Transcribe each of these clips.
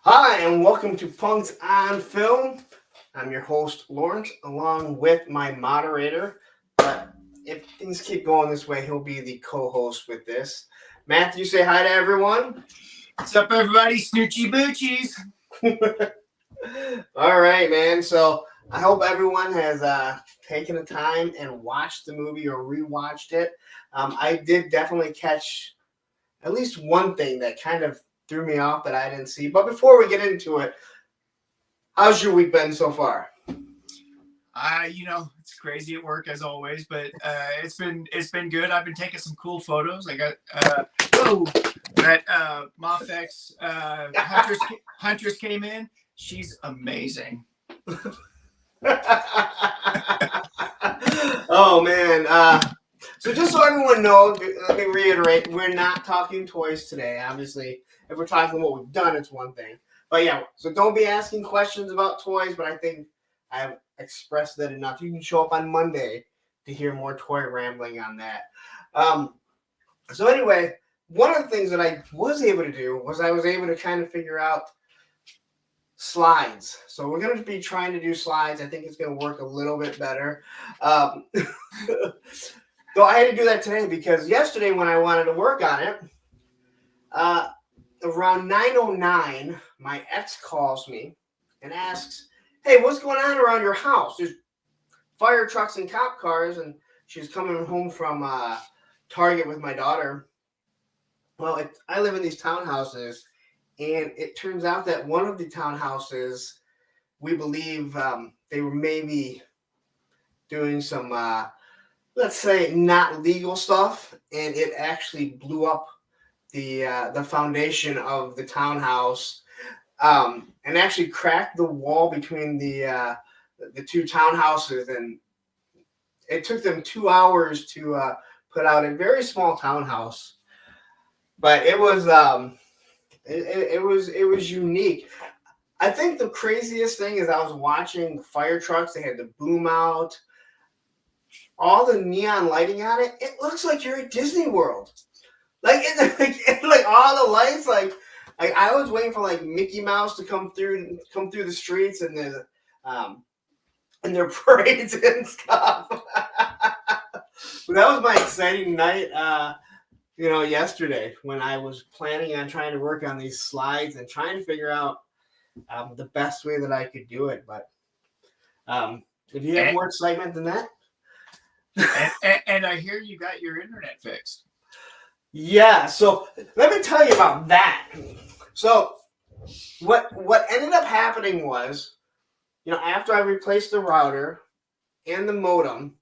Hi, and welcome to Punks on Film. I'm your host, Lawrence, along with my moderator. But if things keep going this way, he'll be the co host with this. Matthew, say hi to everyone. What's up, everybody? Snoochie Boochies. All right, man. So I hope everyone has taken the time and watched the movie or rewatched it. I did definitely catch at least one thing that kind of threw me off that I didn't see. But before we get into it, how's your week been so far? It's crazy at work as always, but it's been good. I've been taking some cool photos. I got that Mofex Huntress came in. She's amazing. Oh man. So just so everyone knows, let me reiterate, we're not talking toys today. Obviously, if we're talking what we've done, it's one thing. But yeah, so don't be asking questions about toys, but I think I've expressed that enough. You can show up on Monday to hear more toy rambling on that. So anyway, one of the things that I was able to do was I was able to kind of figure out slides. So we're going to be trying to do slides. I think it's going to work a little bit better. So I had to do that today because yesterday when I wanted to work on it, around 9:09, my ex calls me and asks, "Hey, what's going on around your house? There's fire trucks and cop cars," and she's coming home from Target with my daughter. Well, I live in these townhouses, and it turns out that one of the townhouses, we believe they were maybe doing some let's say not legal stuff, and it actually blew up the foundation of the townhouse, and actually cracked the wall between the two townhouses, and it took them 2 hours to put out a very small townhouse, but it was it was unique. I think the craziest thing is I was watching the fire trucks. They had the boom out, all the neon lighting on it. It looks like you're at Disney World. Like all the lights. Like I was waiting for like Mickey Mouse to come through the streets and their parades and stuff. But that was my exciting night. Yesterday when I was planning on trying to work on these slides and trying to figure out the best way that I could do it. But if you have more excitement than that. And I hear you got your internet fixed. Yeah, so let me tell you about that. So what ended up happening was, after I replaced the router and the modem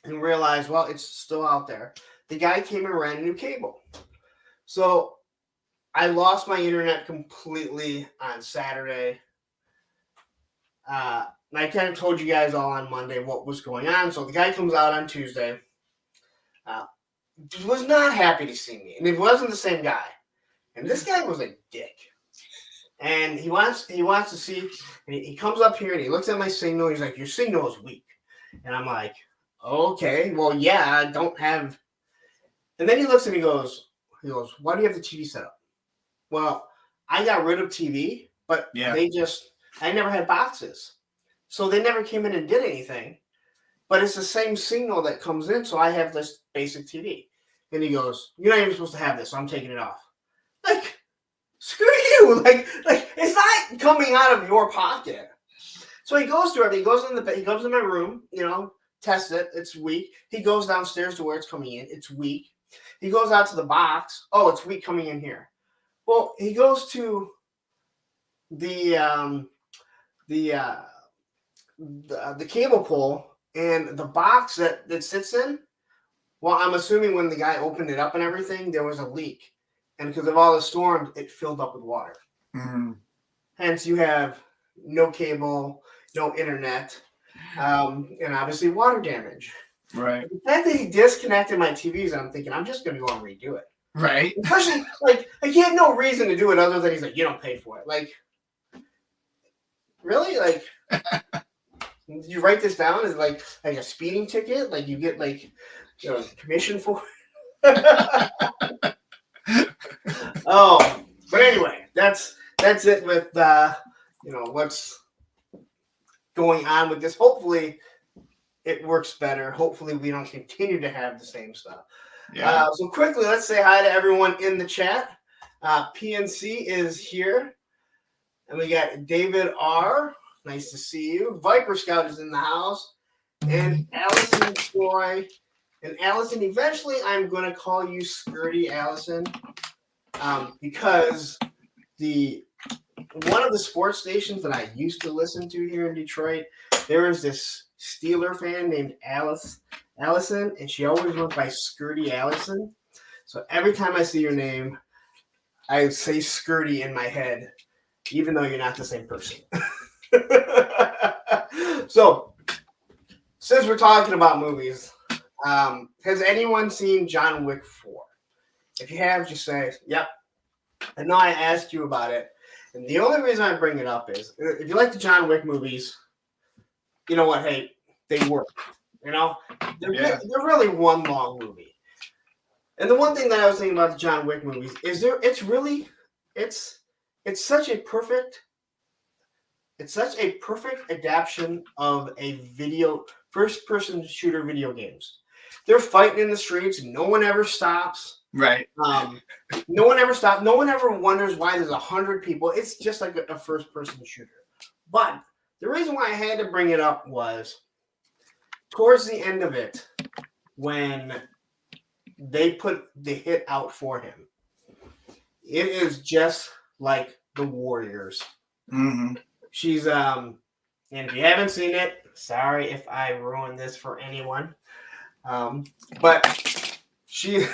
and realized, well, it's still out there, the guy came and ran a new cable. So I lost my internet completely on Saturday. I kind of told you guys all on Monday what was going on. So the guy comes out on Tuesday. Was not happy to see me, and it wasn't the same guy. And this guy was a dick. And he wants to see. And he comes up here and he looks at my signal. He's like, "Your signal is weak." And I'm like, "Okay, well, yeah, I don't have." And then he looks and he goes, "Why do you have the TV set up?" Well, I got rid of TV, but I never had boxes. So they never came in and did anything. But it's the same signal that comes in, so I have this basic TV. And he goes, "You're not even supposed to have this, so I'm taking it off." Like, screw you! Like it's not coming out of your pocket. So he goes to it. He comes in my room. Tests it. It's weak. He goes downstairs to where it's coming in. It's weak. He goes out to the box. Oh, it's weak coming in here. Well, he goes to the cable pole. And the box that sits in, well, I'm assuming when the guy opened it up and everything, there was a leak. And because of all the storms, it filled up with water. Mm-hmm. Hence, you have no cable, no internet, and obviously water damage. Right. The fact that he disconnected my TVs, I'm thinking, I'm just going to go and redo it. Right. Especially, he had no reason to do it other than he's like, "You don't pay for it." Like, really? Like... You write this down as like a speeding ticket, like you get commission for. Oh, but anyway, that's that's it with what's going on with this. Hopefully it works better. Hopefully we don't continue to have the same stuff. Yeah. So quickly, let's say hi to everyone in the chat. PNC is here. And we got David R. Nice to see you. Viper Scout is in the house. And Allison Troy. And Allison, eventually I'm going to call you Skirty Allison. Because one of the sports stations that I used to listen to here in Detroit, there was this Steeler fan named Allison, and she always went by Skirty Allison. So every time I see your name, I say Skirty in my head, even though you're not the same person. So, since we're talking about movies, has anyone seen John Wick 4? If you have, just say, yep. I know I asked you about it. And the only reason I bring it up is, if you like the John Wick movies, you know what? Hey, they work. They're really one long movie. And the one thing that I was thinking about the John Wick movies is it's such a perfect adaptation of a first-person shooter video games. They're fighting in the streets. No one ever stops. Right. No one ever stops. No one ever wonders why there's 100 people. It's just like a first-person shooter. But the reason why I had to bring it up was towards the end of it, when they put the hit out for him, it is just like the Warriors. Mm-hmm. She's and if you haven't seen it, sorry if I ruined this for anyone. But she,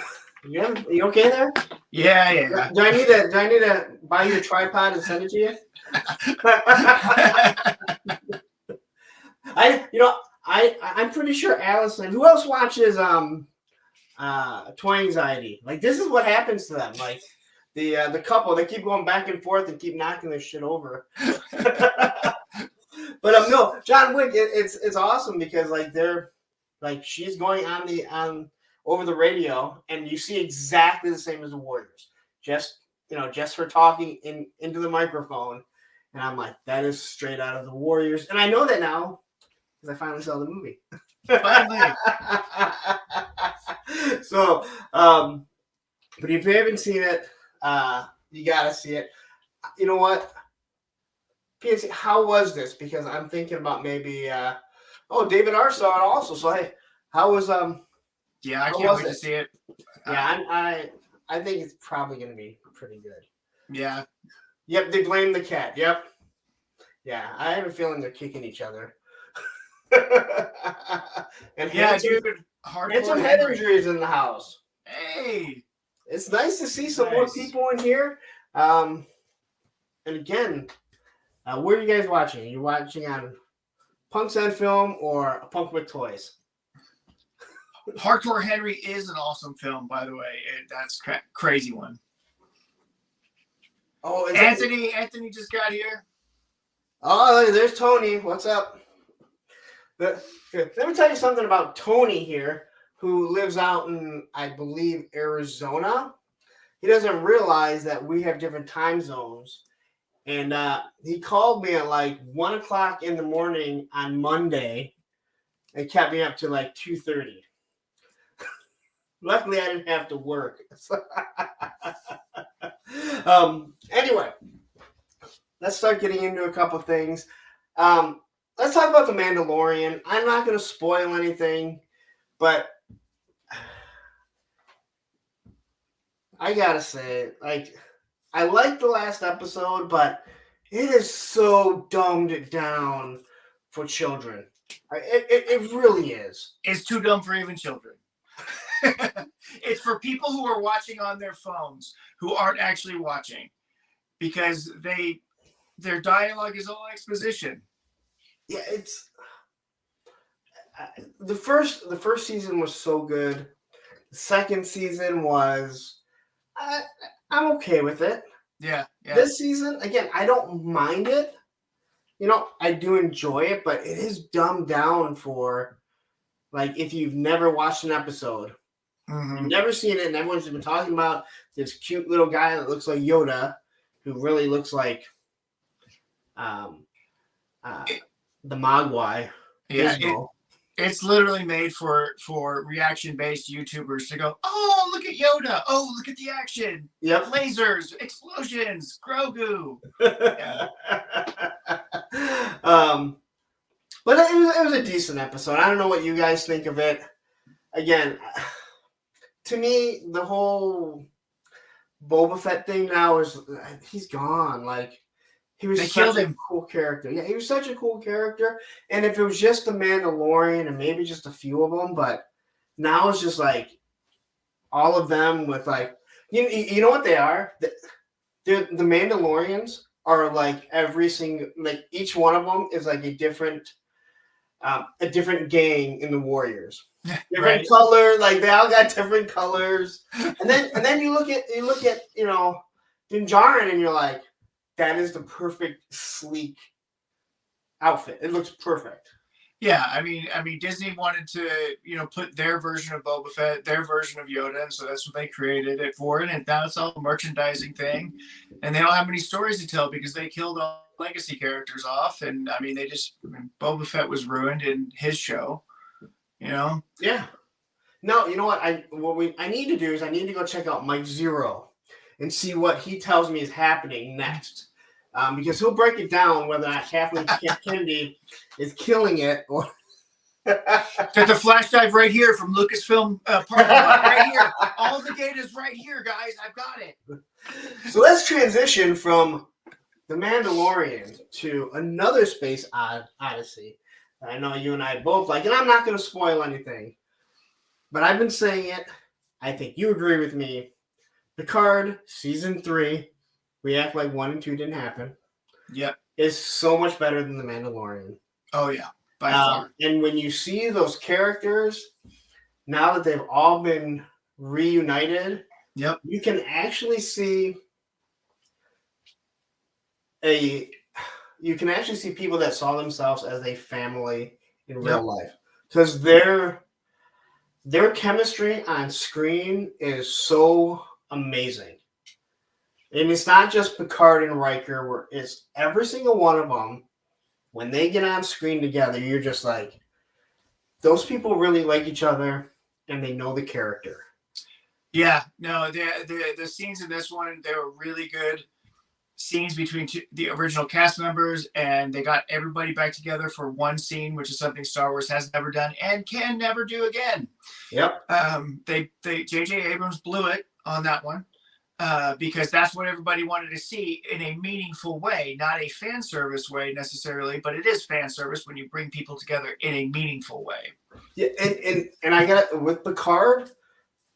you okay there? Yeah. Do I need to buy you a tripod and send it to you? I'm pretty sure Allison. Who else watches Toy Anxiety? Like, this is what happens to them. Like the couple, they keep going back and forth and keep knocking their shit over. But no, John Wick, it's awesome because she's going on over the radio, and you see exactly the same as the Warriors. Just her talking into the microphone, and I'm like, that is straight out of the Warriors, and I know that now because I finally saw the movie. Finally. So, but if you haven't seen it, you gotta see it. You know what? PNC, how was this? Because I'm thinking about maybe. David R saw it also. So hey, how was Yeah, I can't wait to see it. Yeah, I think it's probably going to be pretty good. Yeah. Yep, they blame the cat. Yep. Yeah, I have a feeling they're kicking each other. And dude. Handsome head injuries in the house. Hey. It's nice to see some more people in here. And again, where are you guys watching? Are you watching on Punks on Film or Punk with Toys? Hardcore Henry is an awesome film, by the way. That's crazy one. Oh, Anthony just got here. Oh, there's Tony. What's up? Let me tell you something about Tony here, who lives out in, I believe, Arizona. He doesn't realize that we have different time zones. And he called me at like 1 o'clock in the morning on Monday and kept me up to like 2:30. Luckily, I didn't have to work. Anyway, let's start getting into a couple things. Let's talk about The Mandalorian. I'm not going to spoil anything, but I got to say, I liked the last episode, but it is so dumbed down for children. It really is. It's too dumb for even children. It's for people who are watching on their phones who aren't actually watching, because their dialogue is all exposition. Yeah, it's the first season was so good. The second season was I'm okay with it. Yeah. This season, again, I don't mind it. I do enjoy it, but it is dumbed down for, like, if you've never watched an episode, you've never seen it, and everyone's been talking about this cute little guy that looks like Yoda, who really looks like um, uh, the Mogwai. Yeah, Gizmo. it's literally made for reaction-based YouTubers to go, oh, look at Yoda. Oh, look at the action. Yep. Lasers, explosions, Grogu. But it was a decent episode. I don't know what you guys think of it. Again, to me, the whole Boba Fett thing now is he's gone. Like he was such a cool character. Yeah, he was such a cool character. And if it was just the Mandalorian and maybe just a few of them, but now it's just like all of them with like you know what they are? The Mandalorians are like every single like each one of them is like a different gang in the Warriors. Different color, like they all got different colors. And then you look at Din Djarin and you're like, that is the perfect sleek outfit. It looks perfect. Yeah, I mean, Disney wanted to, put their version of Boba Fett, their version of Yoda, and so that's what they created it for. And now it's all a merchandising thing, and they don't have many stories to tell because they killed all legacy characters off. And I mean, Boba Fett was ruined in his show, Yeah. No, you know what? I need to do is I need to go check out Mike Zero and see what he tells me is happening next. Because he'll break it down whether or not Kathleen Kennedy is killing it or. Got the flash drive right here from Lucasfilm parking lot, right here. All the data's right here, guys. I've got it. So let's transition from The Mandalorian to another space odyssey. I know you and I both like, and I'm not going to spoil anything, but I've been saying it. I think you agree with me. Picard season 3. We act like 1 and 2 didn't happen. Yep. Is so much better than The Mandalorian. Oh, yeah. By far. And when you see those characters, now that they've all been reunited, yep, you can actually see people that saw themselves as a family in real life. Because their chemistry on screen is so amazing. And it's not just Picard and Riker, where it's every single one of them. When they get on screen together, you're just like, those people really like each other, and they know the character. Yeah, no, the scenes in this one, they were really good scenes between the original cast members, and they got everybody back together for one scene, which is something Star Wars has never done and can never do again. Yep. J.J. Abrams blew it on that one. Because that's what everybody wanted to see in a meaningful way, not a fan service way necessarily, but it is fan service when you bring people together in a meaningful way. Yeah, and I got with Picard,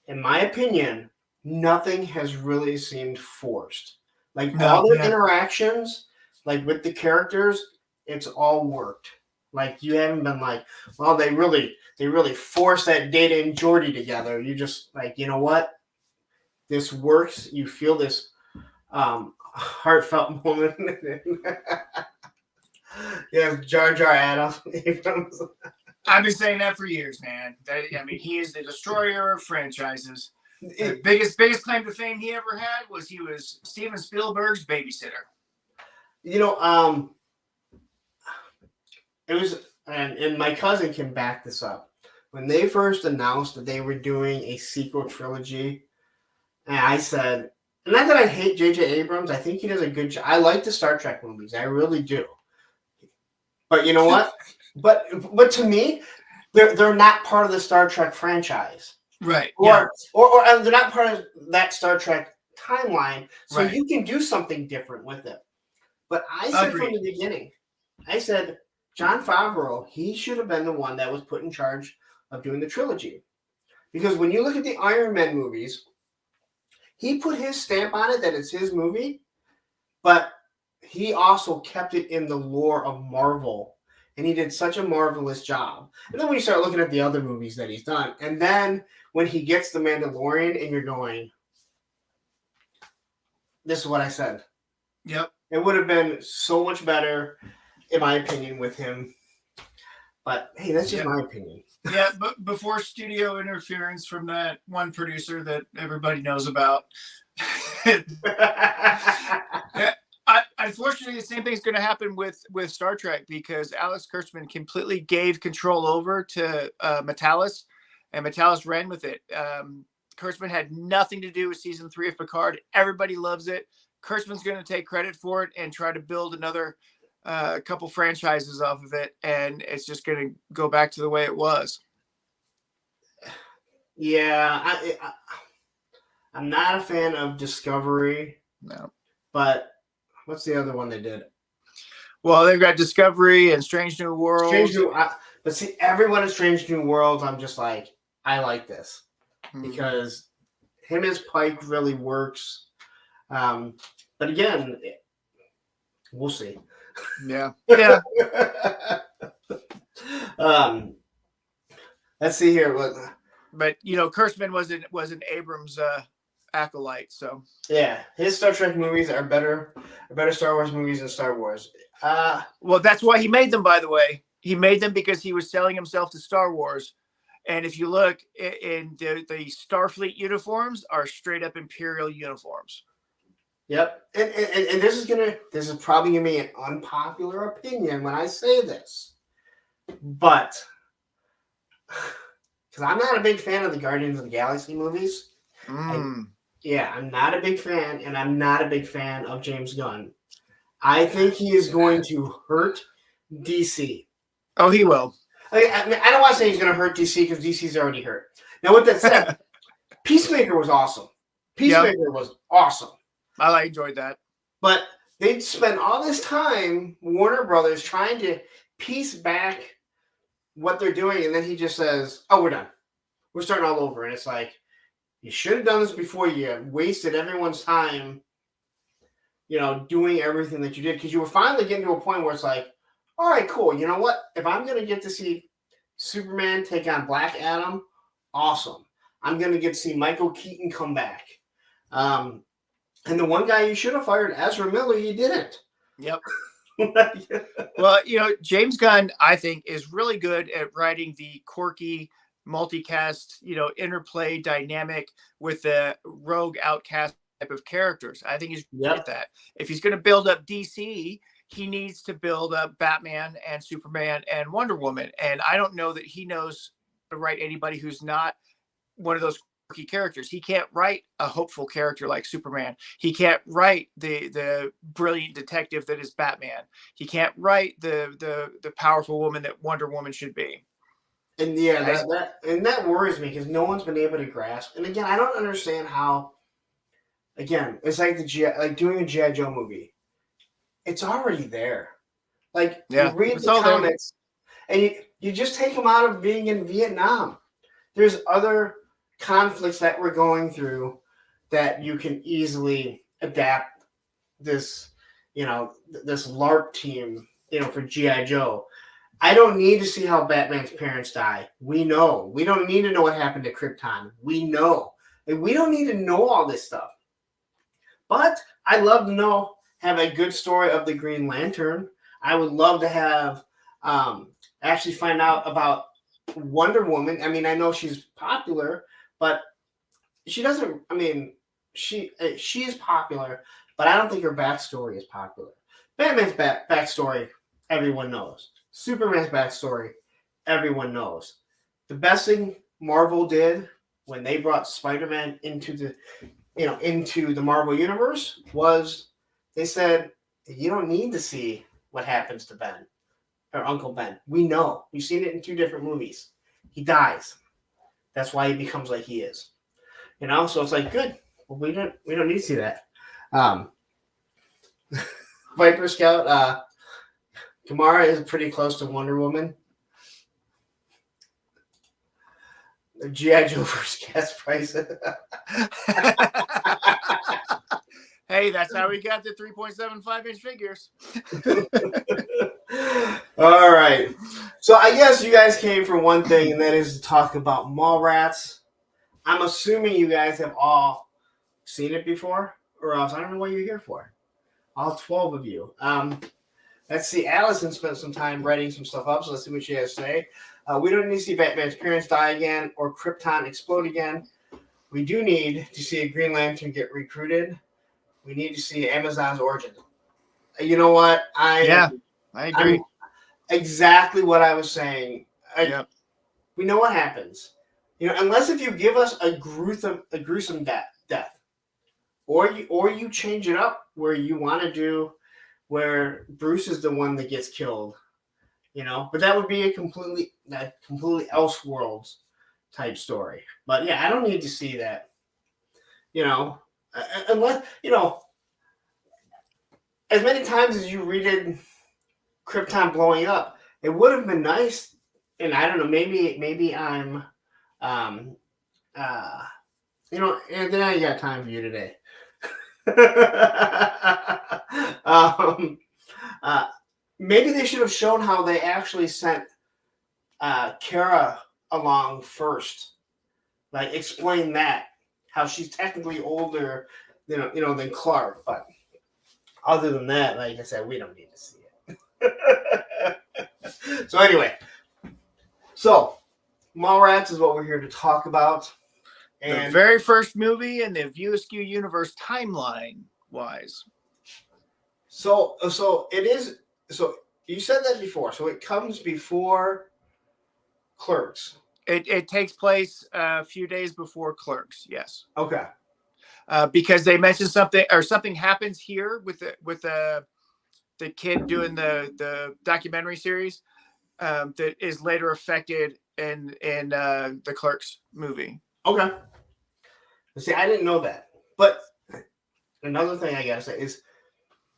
in my opinion, nothing has really seemed forced. Like all their interactions, like with the characters, it's all worked. Like you haven't been like, well, they really forced that Data and Geordi together. You just like, you know what? This works. You feel this heartfelt moment. Yeah, Jar Jar Abrams. I've been saying that for years, man. He is the destroyer of franchises. The biggest claim to fame he ever had was he was Steven Spielberg's babysitter. It was, and my cousin can back this up. When they first announced that they were doing a sequel trilogy, and I said, not that I hate J.J. Abrams. I think he does a good job. I like the Star Trek movies. I really do. But you know what? but to me, they're not part of the Star Trek franchise. Right. Or they're not part of that Star Trek timeline. So you can do something different with it. But I said from the beginning, I said, Jon Favreau, he should have been the one that was put in charge of doing the trilogy. Because when you look at the Iron Man movies, he put his stamp on it that it's his movie, but he also kept it in the lore of Marvel, and he did such a marvelous job. And then when you start looking at the other movies that he's done, and then when he gets The Mandalorian, and you're going, this is what I said. Yep. It would have been so much better, in my opinion, with him. But, hey, that's just my opinion. Yeah, but before studio interference from that one producer that everybody knows about. unfortunately, the same thing's going to happen with Star Trek because Alex Kurtzman completely gave control over to Metalis, and Metalis ran with it. Kurtzman had nothing to do with season 3 of Picard. Everybody loves it. Kurtzman's going to take credit for it and try to build another couple franchises off of it, and it's just going to go back to the way it was. Yeah, I'm not a fan of Discovery. No. But what's the other one they did? Well, they've got Discovery and Strange New Worlds. But see, everyone in Strange New Worlds, I'm just like, I like this. Because him as Pike really works. But again, we'll see. Yeah. Yeah. Let's see here. But Kurtzman was an Abrams acolyte, so yeah, his Star Trek movies are better Star Wars movies than Star Wars. Well, that's why he made them, by the way. He made them because he was selling himself to Star Wars. And if you look in the Starfleet uniforms are straight up Imperial uniforms. Yep. And this is probably gonna be an unpopular opinion when I say this. But because I'm not a big fan of the Guardians of the Galaxy movies. I'm not a big fan, and I'm not a big fan of James Gunn. I think he is going to hurt DC. Oh, he will. I don't want to say he's going to hurt DC because DC's already hurt. Now, with that said, Peacemaker was awesome. Peacemaker was awesome. I enjoyed that. But they spent all this time, Warner Brothers, trying to piece back what they're doing, and then he just says, "Oh, we're done. We're starting all over." And it's like, you should have done this before. You wasted everyone's time, doing everything that you did, because you were finally getting to a point where it's like, all right, cool. You know what? If I'm going to get to see Superman take on Black Adam, awesome. I'm going to get to see Michael Keaton come back. And the one guy you should have fired, Ezra Miller, you didn't. Yep. Well, James Gunn, I think, is really good at writing the quirky, multicast, interplay dynamic with the rogue outcast type of characters. I think he's good at that. If he's going to build up DC, he needs to build up Batman and Superman and Wonder Woman. And I don't know that he knows to write anybody who's not one of those quirky characters. He can't write a hopeful character like Superman. He can't write the brilliant detective that is Batman. He can't write the powerful woman that Wonder Woman should be. And that worries me because no one's been able to grasp. And again, I don't understand how. Again, it's like doing a G.I. Joe movie. It's already there. You read the comics, and you just take them out of being in Vietnam. There's other conflicts that we're going through that you can easily adapt this, this LARP team, for G.I. Joe. I don't need to see how Batman's parents die. We know. We don't need to know what happened to Krypton. We know. We don't need to know all this stuff. But I'd love to have a good story of the Green Lantern. I would love to have actually find out about Wonder Woman. I mean, I know she's popular, but she doesn't. I mean, she is popular, but I don't think her backstory is popular. Batman's backstory, everyone knows. Superman's backstory, everyone knows. The best thing Marvel did when they brought Spider-Man into the Marvel Universe was they said, you don't need to see what happens to Ben or Uncle Ben. We know. We've seen it in 2 different movies. He dies. That's why he becomes like he is. So it's like, good. Well, we don't need to see that. Viper Scout, Kamara is pretty close to Wonder Woman. G.I. Joe versus gas prices. Hey, that's how we got the 3.75-inch figures. All right. So I guess you guys came for one thing, and that is to talk about Mallrats. I'm assuming you guys have all seen it before, or else I don't know what you're here for. All 12 of you. Let's see. Allison spent some time writing some stuff up, so let's see what she has to say. We don't need to see Batman's parents die again or Krypton explode again. We do need to see a Green Lantern get recruited. We need to see Amazon's origin. You know what? Yeah, I agree. I'm exactly what I was saying. Yep. We know what happens. Unless if you give us a gruesome death, or you change it up where you want to do where Bruce is the one that gets killed. But that would be a completely elseworlds type story. But yeah, I don't need to see that. Unless as many times as you read Krypton blowing up, it would have been nice. And I don't know, maybe I'm, um, uh, and then I got time for you today. um, uh, Maybe they should have shown how they actually sent Kara along first. Like explain that how she's technically older, than Clark. But other than that, like I said, we don't need to see it. So anyway, Mallrats is what we're here to talk about. And the very first movie in the View Askew universe timeline wise. So it is. So you said that before. So it comes before Clerks. It takes place a few days before Clerks. Yes. Okay. Because they mentioned something happens here with the kid doing the documentary series that is later affected in the Clerks movie. Okay. See, I didn't know that. But another thing I gotta say is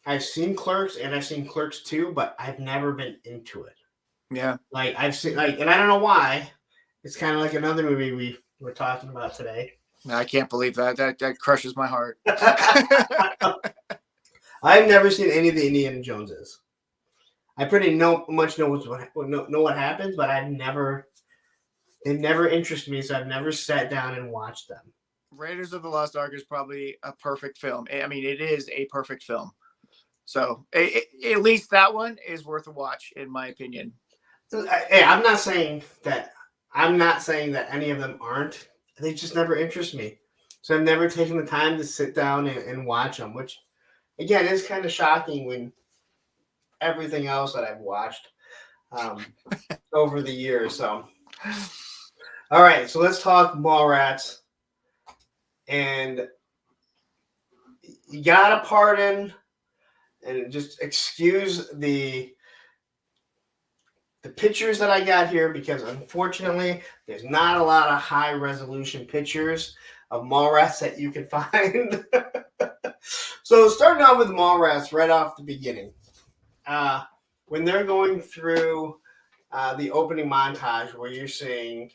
I've seen Clerks and I've seen Clerks 2, but I've never been into it. Yeah. Like I've seen and I don't know why. It's kind of like another movie we were talking about today. I can't believe that. That crushes my heart. I've never seen any of the Indiana Joneses. I pretty much know what happens, but they never interest me, so I've never sat down and watched them. Raiders of the Lost Ark is probably a perfect film. I mean, it is a perfect film. So at least that one is worth a watch, in my opinion. Hey, I'm not saying that any of them aren't. They just never interest me. So I've never taken the time to sit down and watch them, which, again, is kind of shocking when everything else that I've watched over the years. So, all right, so let's talk Mallrats. And you got to pardon and just excuse the pictures that I got here because unfortunately there's not a lot of high resolution pictures of Mallrats that you can find. So starting off with Mallrats right off the beginning, when they're going through the opening montage where you're seeing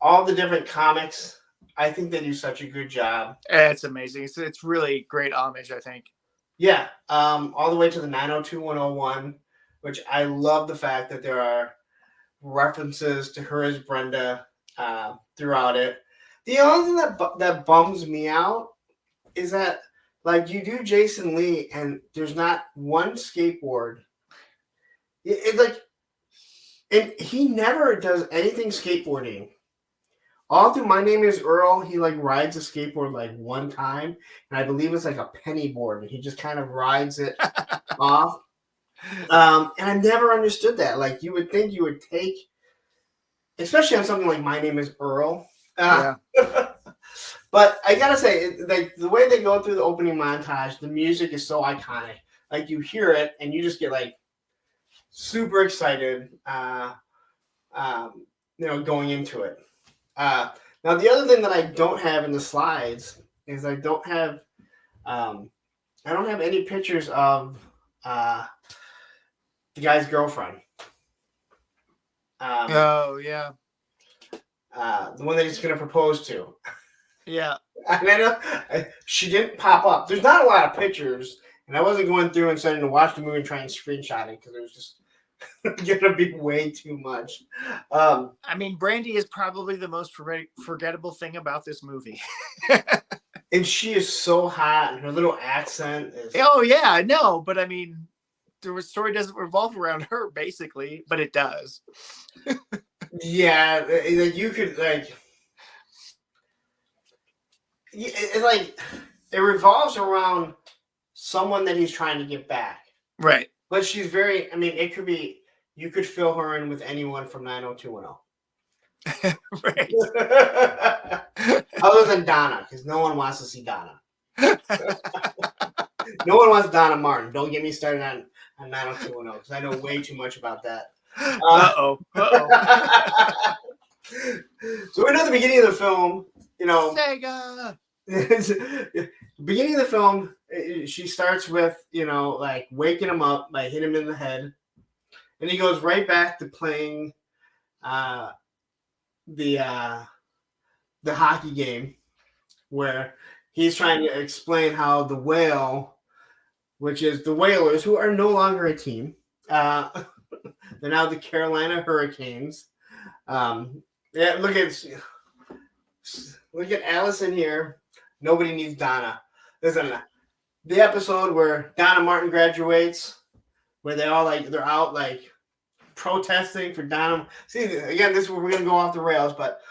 all the different comics, I think they do such a good job. It's amazing. It's really great homage, I think. Yeah, all the way to the 902-101, which I love the fact that there are references to her as Brenda throughout it. The only thing that bums me out is that, like, you do Jason Lee and there's not one skateboard. It's like, and he never does anything skateboarding. All through My Name is Earl, he like rides a skateboard like one time, and I believe it's like a penny board, and he just kind of rides it off. And I never understood that. Like, you would think you would take, especially on something like My Name is Earl. Yeah. But I gotta say, like the way they go through the opening montage, the music is so iconic. Like you hear it, and you just get like super excited. Going into it. Now the other thing that I don't have in the slides is I don't have any pictures of the guy's girlfriend. Oh yeah. The one that he's going to propose to. Yeah. And I know she didn't pop up. There's not a lot of pictures, and I wasn't going through and starting to watch the movie and try and screenshot it because it was just going to be way too much. I mean, Brandy is probably the most forgettable thing about this movie. And she is so hot, and her little accent is. Oh yeah, I know, but I mean, the story doesn't revolve around her basically, but it does. Yeah, you could like. It's like it revolves around someone that he's trying to get back. Right. But she's very. I mean, it could be. You could fill her in with anyone from 90210. Right. Other than Donna, because no one wants to see Donna. No one wants Donna Martin. Don't get me started on 90210 because I know way too much about that. Uh-oh. So we know the beginning of the film, Sega. beginning of the film, she starts with, like waking him up by hitting him in the head. And he goes right back to playing the hockey game where he's trying to explain how the whale, which is the Whalers, who are no longer a team, they're now the Carolina Hurricanes. Yeah, look at Allison here. Nobody needs Donna. Listen, the episode where Donna Martin graduates, where they're out like protesting for Donna. See, again, this is where we're gonna go off the rails, but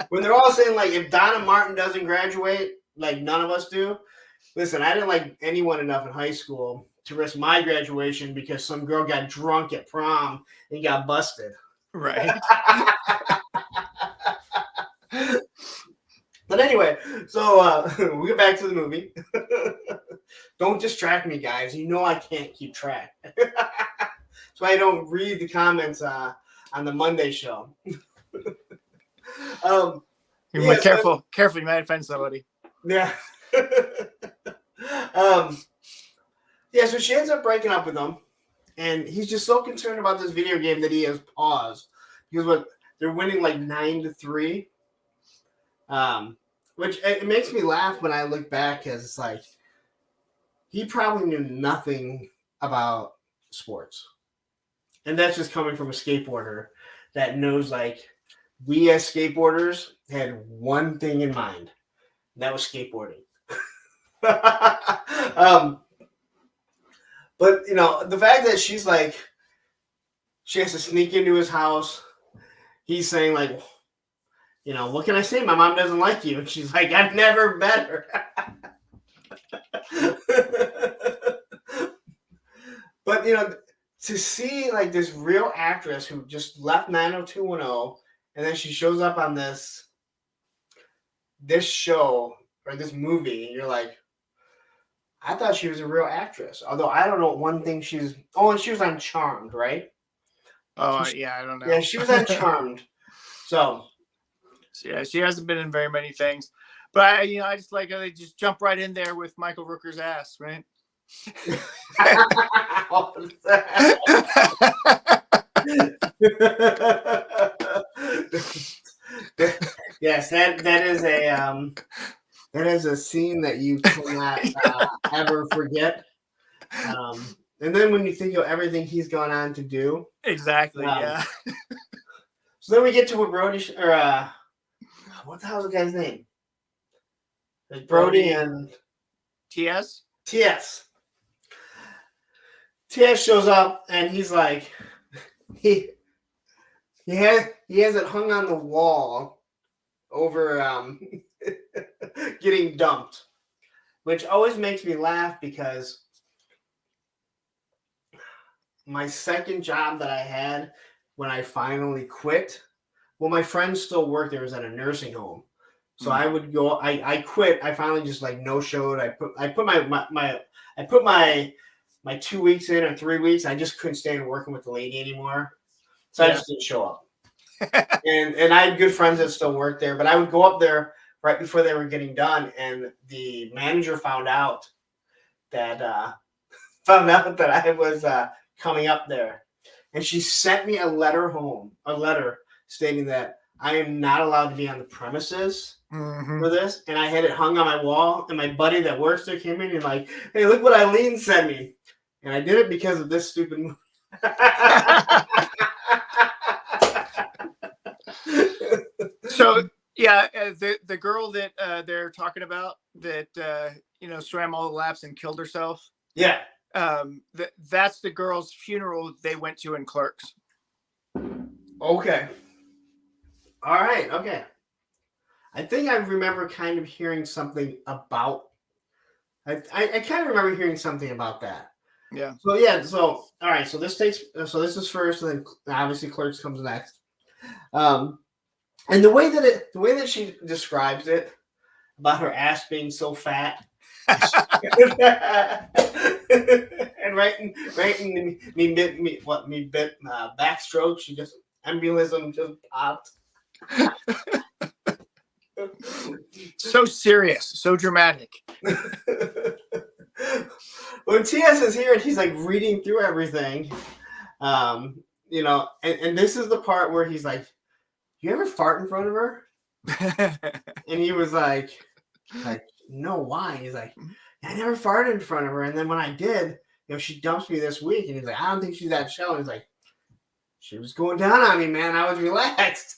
when they're all saying like if Donna Martin doesn't graduate, like none of us do. Listen, I didn't like anyone enough in high school to risk my graduation because some girl got drunk at prom and got busted. Right. But anyway, so we get back to the movie. Don't distract me, guys. You know I can't keep track. That's why I don't read the comments on the Monday show. Careful, you might offend somebody. Yeah. So she ends up breaking up with him, and he's just so concerned about this video game that he has paused because they're winning like 9-3. Which it makes me laugh when I look back, because it's like he probably knew nothing about sports, and that's just coming from a skateboarder that knows like we as skateboarders had one thing in mind, and that was skateboarding. But the fact that she's like, she has to sneak into his house. He's saying like, what can I say? My mom doesn't like you. And she's like, I've never met her. But, to see like this real actress who just left 90210 and then she shows up on this show or this movie, and you're like, I thought she was a real actress. Although I don't know one thing and she was on Charmed, right? Oh, yeah, I don't know. Yeah, she was on Charmed. So yeah, she hasn't been in very many things, but I just like how they just jump right in there with Michael Rooker's ass, right? Yes, that is a scene that you cannot ever forget. And then when you think of everything he's gone on to do, exactly, yeah. So then we get to a Brody what the hell is the guy's name? It's Brody and TS. TS shows up and he's like, he has it hung on the wall over getting dumped, which always makes me laugh because my second job that I had when I finally quit, well, my friends still worked there. It was at a nursing home. So I would go, I quit. I finally just like no-showed. I put my 2 weeks in or 3 weeks. I just couldn't stand working with the lady anymore. So I just didn't show up. and I had good friends that still worked there, but I would go up there right before they were getting done. And the manager found out that I was coming up there. And she sent me a letter stating that I am not allowed to be on the premises for this. And I had it hung on my wall. And my buddy that works there came in and like, hey, look what Eileen sent me. And I did it because of this stupid movie. So, yeah, the girl that they're talking about that, swam all the laps and killed herself. Yeah. That's the girl's funeral they went to in Clerks. Okay. All right. Okay. I think I remember kind of hearing something about I kind of remember hearing something about that. Yeah. So yeah, so all right, so this is first, and then obviously Clerks comes next. And the way that she describes it about her ass being so fat, and backstroke, she just embolism just popped. So serious, so dramatic. When TS is here and he's like reading through everything, and this is the part where he's like, "You ever fart in front of her?" And he was like, "No, why?" He's like, "I never farted in front of her, and then when I did, she dumps me this week." And he's like, "I don't think she's that shallow." He's like, "She was going down on me, man. I was relaxed."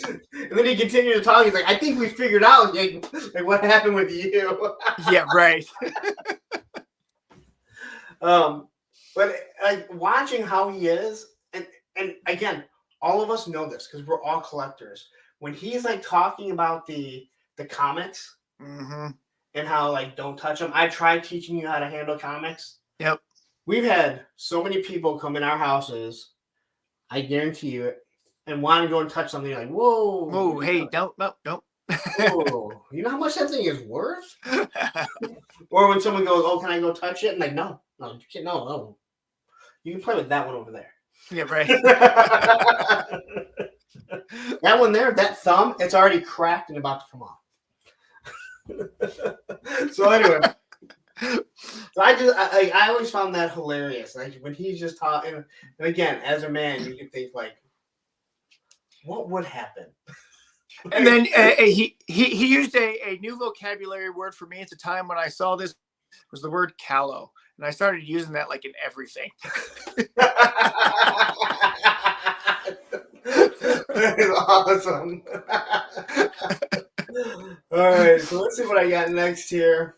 And then he continued to talk. He's like, "I think we figured out like what happened with you." Yeah, right. But like watching how he is, and again, all of us know this because we're all collectors. When he's like talking about the comics and how like don't touch them. I tried teaching you how to handle comics. Yep. We've had so many people come in our houses. I guarantee you it. And want to go and touch something like, whoa. Oh, hey, don't. Whoa. You know how much that thing is worth? Or when someone goes, oh, can I go touch it? And like, no, you can't. No. You can play with that one over there. Yeah, right. That one there, that thumb, it's already cracked and about to come off. So anyway. So I always found that hilarious. Like when he's just talking, and again, as a man, you can think like, what would happen? And then he used a new vocabulary word for me at the time when I saw this was the word callow, and I started using that like in everything. That is awesome. All right, so let's see what I got next here.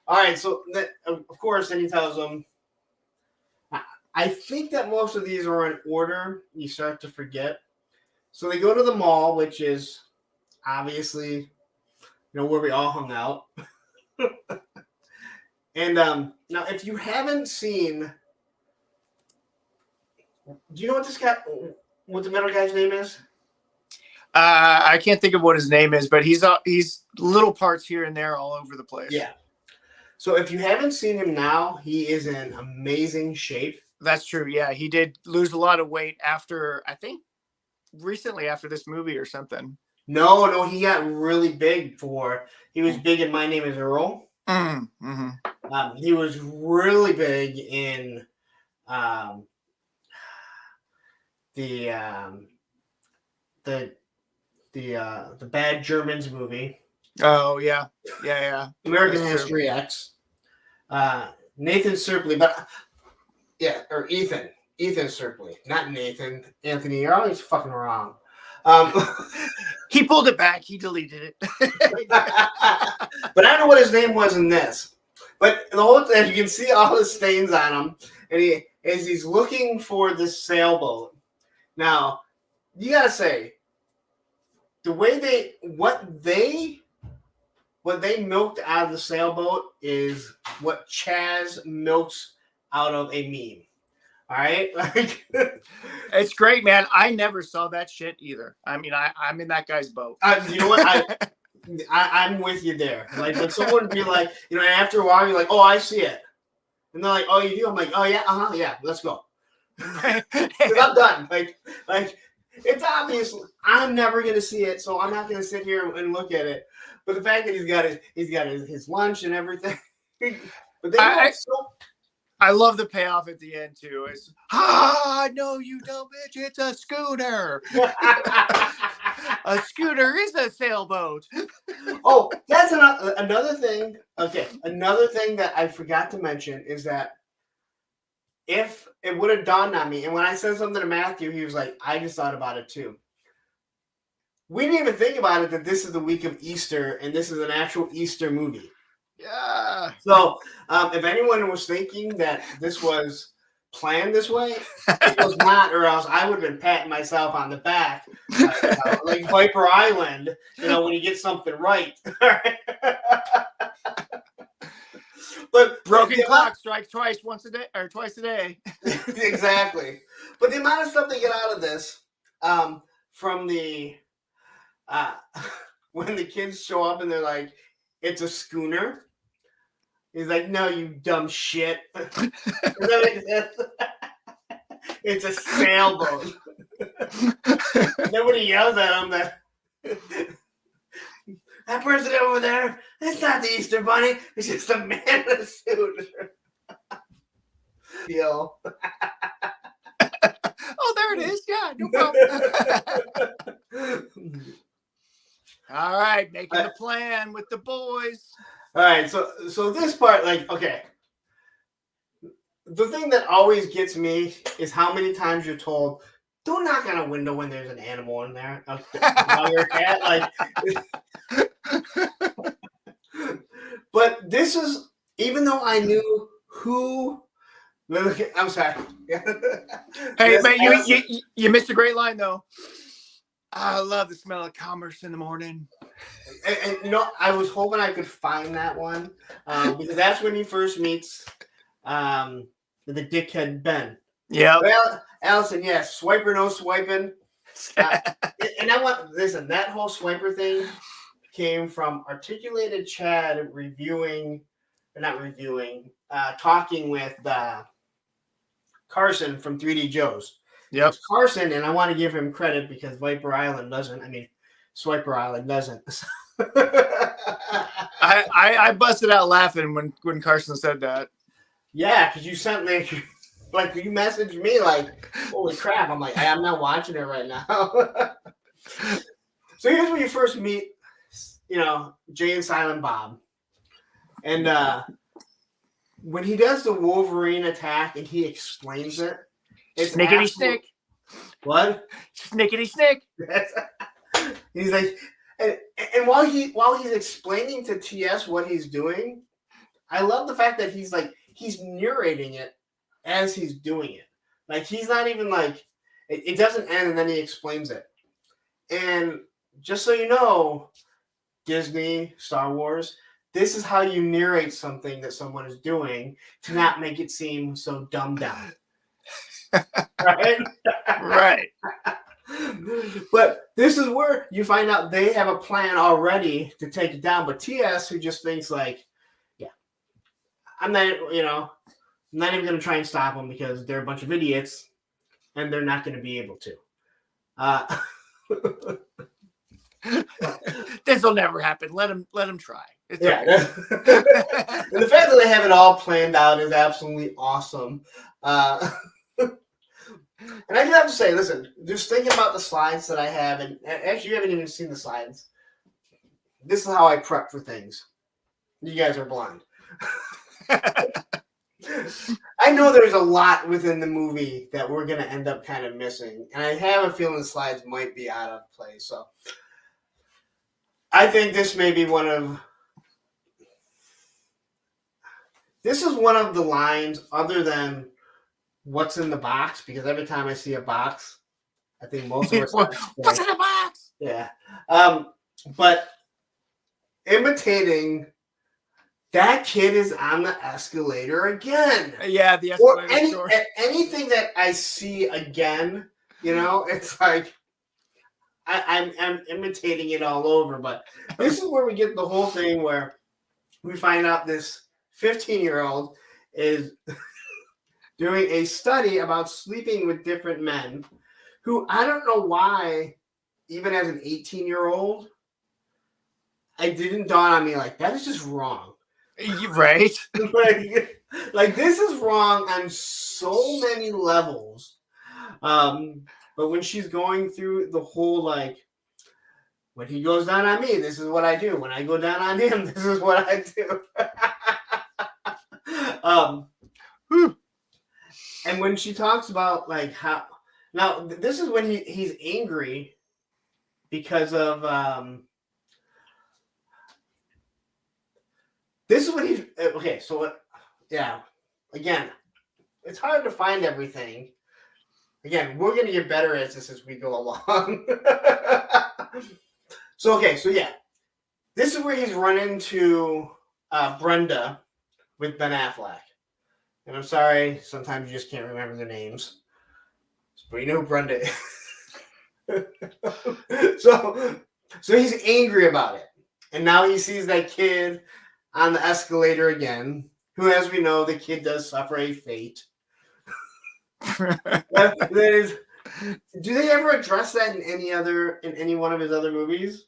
All right, so of course, then he tells them, I think that most of these are in order. You start to forget. So they go to the mall, which is obviously, where we all hung out. And now, if you haven't seen, do you know what the middle guy's name is? I can't think of what his name is, but he's little parts here and there all over the place. Yeah. So if you haven't seen him now, he is in amazing shape. That's true. Yeah, he did lose a lot of weight after, I think, recently after this movie or something. No, he got really big he was big in My Name is Earl. Mm-hmm. He was really big in the Bad Germans movie. Oh yeah. American History X. Nathan Serpley, or Ethan Serpley, not Nathan. Anthony, you're always fucking wrong. He pulled it back. He deleted it. But I don't know what his name was in this. But the whole thing, you can see all the stains on him, and he's looking for this sailboat. Now, you gotta say, the way what they milked out of the sailboat is what Chaz milks out of a meme. All right, it's great, man. I never saw that shit either. I mean, I'm in that guy's boat. You know what? I'm with you there. Like when someone would be like, after a while you're like, oh, I see it, and they're like, oh, you do? I'm like, oh yeah, yeah, let's go. 'Cause I'm done. Like it's obvious I'm never gonna see it, so I'm not gonna sit here and look at it. But the fact that he's got his lunch and everything. But I love the payoff at the end too. It's no, you dumb bitch! It's a schooner. A scooter is a sailboat. Oh, that's another thing. Okay, another thing that I forgot to mention is that if it would have dawned on me, and when I said something to Matthew, he was like, "I just thought about it too." We didn't even think about it that this is the week of Easter, and this is an actual Easter movie. Yeah. So, if anyone was thinking that this was planned this way, it was not, or else I would have been patting myself on the back, like Viper Island, when you get something right. But broken clock strikes twice a day. Exactly. But the amount of stuff they get out of this, from the uh, when the kids show up and they're like, "It's a schooner." He's like, "No, you dumb shit." It's a sailboat. Nobody yells at him that that person over there, it's not the Easter Bunny, it's just a man in a suit. Yo. Oh, there it is. Yeah, no problem. All right, making the plan with the boys. All right, so this part, like, okay. The thing that always gets me is how many times you're told, don't knock on a window when there's an animal in there. A dog or a cat. Like, but this is, even though I knew who. I'm sorry. Hey, but you missed a great line, though. I love the smell of commerce in the morning. And you know, I was hoping I could find that one, because that's when he first meets the dickhead Ben. Yeah. Well, Allison, yes, swiper, no swiping. And I want, listen, that whole swiper thing came from Articulated Chad talking with Carson from 3D Joe's. Yep. It's Carson, and I want to give him credit because Viper Island doesn't. I mean, Swiper Island doesn't. I busted out laughing when Carson said that. Yeah, because you sent me, like, you messaged me like, holy crap. I'm like, I'm not watching it right now. So here's when you first meet, Jay and Silent Bob. And when he does the Wolverine attack and he explains it, it's Snickety snick. What? Snickety snick. He's like, and while he's explaining to TS what he's doing, I love the fact that he's narrating it as he's doing it. Like, he's not even like, it doesn't end and then he explains it. And just so you know, Disney, Star Wars, this is how you narrate something that someone is doing to not make it seem so dumbed down. Right? Right. But this is where you find out they have a plan already to take it down. But TS, who just thinks like, yeah, I'm not even going to try and stop them because they're a bunch of idiots and they're not going to be able to. This will never happen. Let him try. It's yeah. okay. And the fact that they have it all planned out is absolutely awesome. And I just have to say, listen, just thinking about the slides that I have, and actually you haven't even seen the slides. This is how I prep for things. You guys are blind. I know there's a lot within the movie that we're going to end up kind of missing. And I have a feeling the slides might be out of place. So I think this may be one of the lines other than what's in the box, because every time I see a box, I think most of us what's in the box? Yeah. But imitating that kid is on the escalator again. Yeah, the escalator. Or anything that I see again, it's like I'm imitating it all over. But this is where we get the whole thing where we find out this 15-year-old is doing a study about sleeping with different men who, I don't know why, even as an 18-year-old, it didn't dawn on me like, that is just wrong. Right? like this is wrong on so many levels. But when she's going through the whole, like, when he goes down on me, this is what I do. When I go down on him, this is what I do. And when she talks about, like, how now this is when he's angry because of this is what he's okay. So what? Yeah. Again, it's hard to find everything. Again, we're gonna get better at this as we go along. So yeah, this is where he's run into Brenda, with Ben Affleck. And I'm sorry, sometimes you just can't remember their names. But you know who Brenda is. So he's angry about it. And now he sees that kid on the escalator again, who, as we know, the kid does suffer a fate. that is, do they ever address that in any one of his other movies?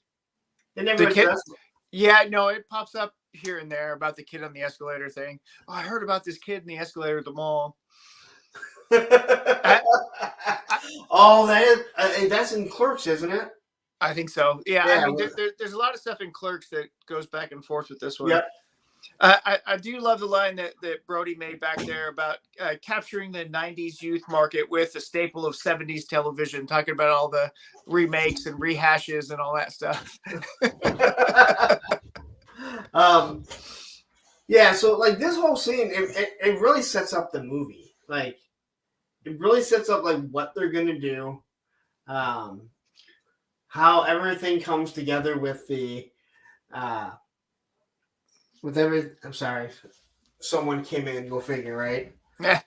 They never address it. Yeah, no, it pops up here and there about the kid on the escalator thing. Oh, I heard about this kid in the escalator at the mall. That's in Clerks, isn't it? I think so. Yeah, I mean, there's a lot of stuff in Clerks that goes back and forth with this one. Yep. I do love the line that Brody made back there about capturing the 90s youth market with a staple of 70s television, talking about all the remakes and rehashes and all that stuff. Yeah, so like this whole scene, it really sets up the movie. Like, it really sets up like what they're gonna do, how everything comes together with the I'm sorry, someone came in. Go figure, right? Yeah.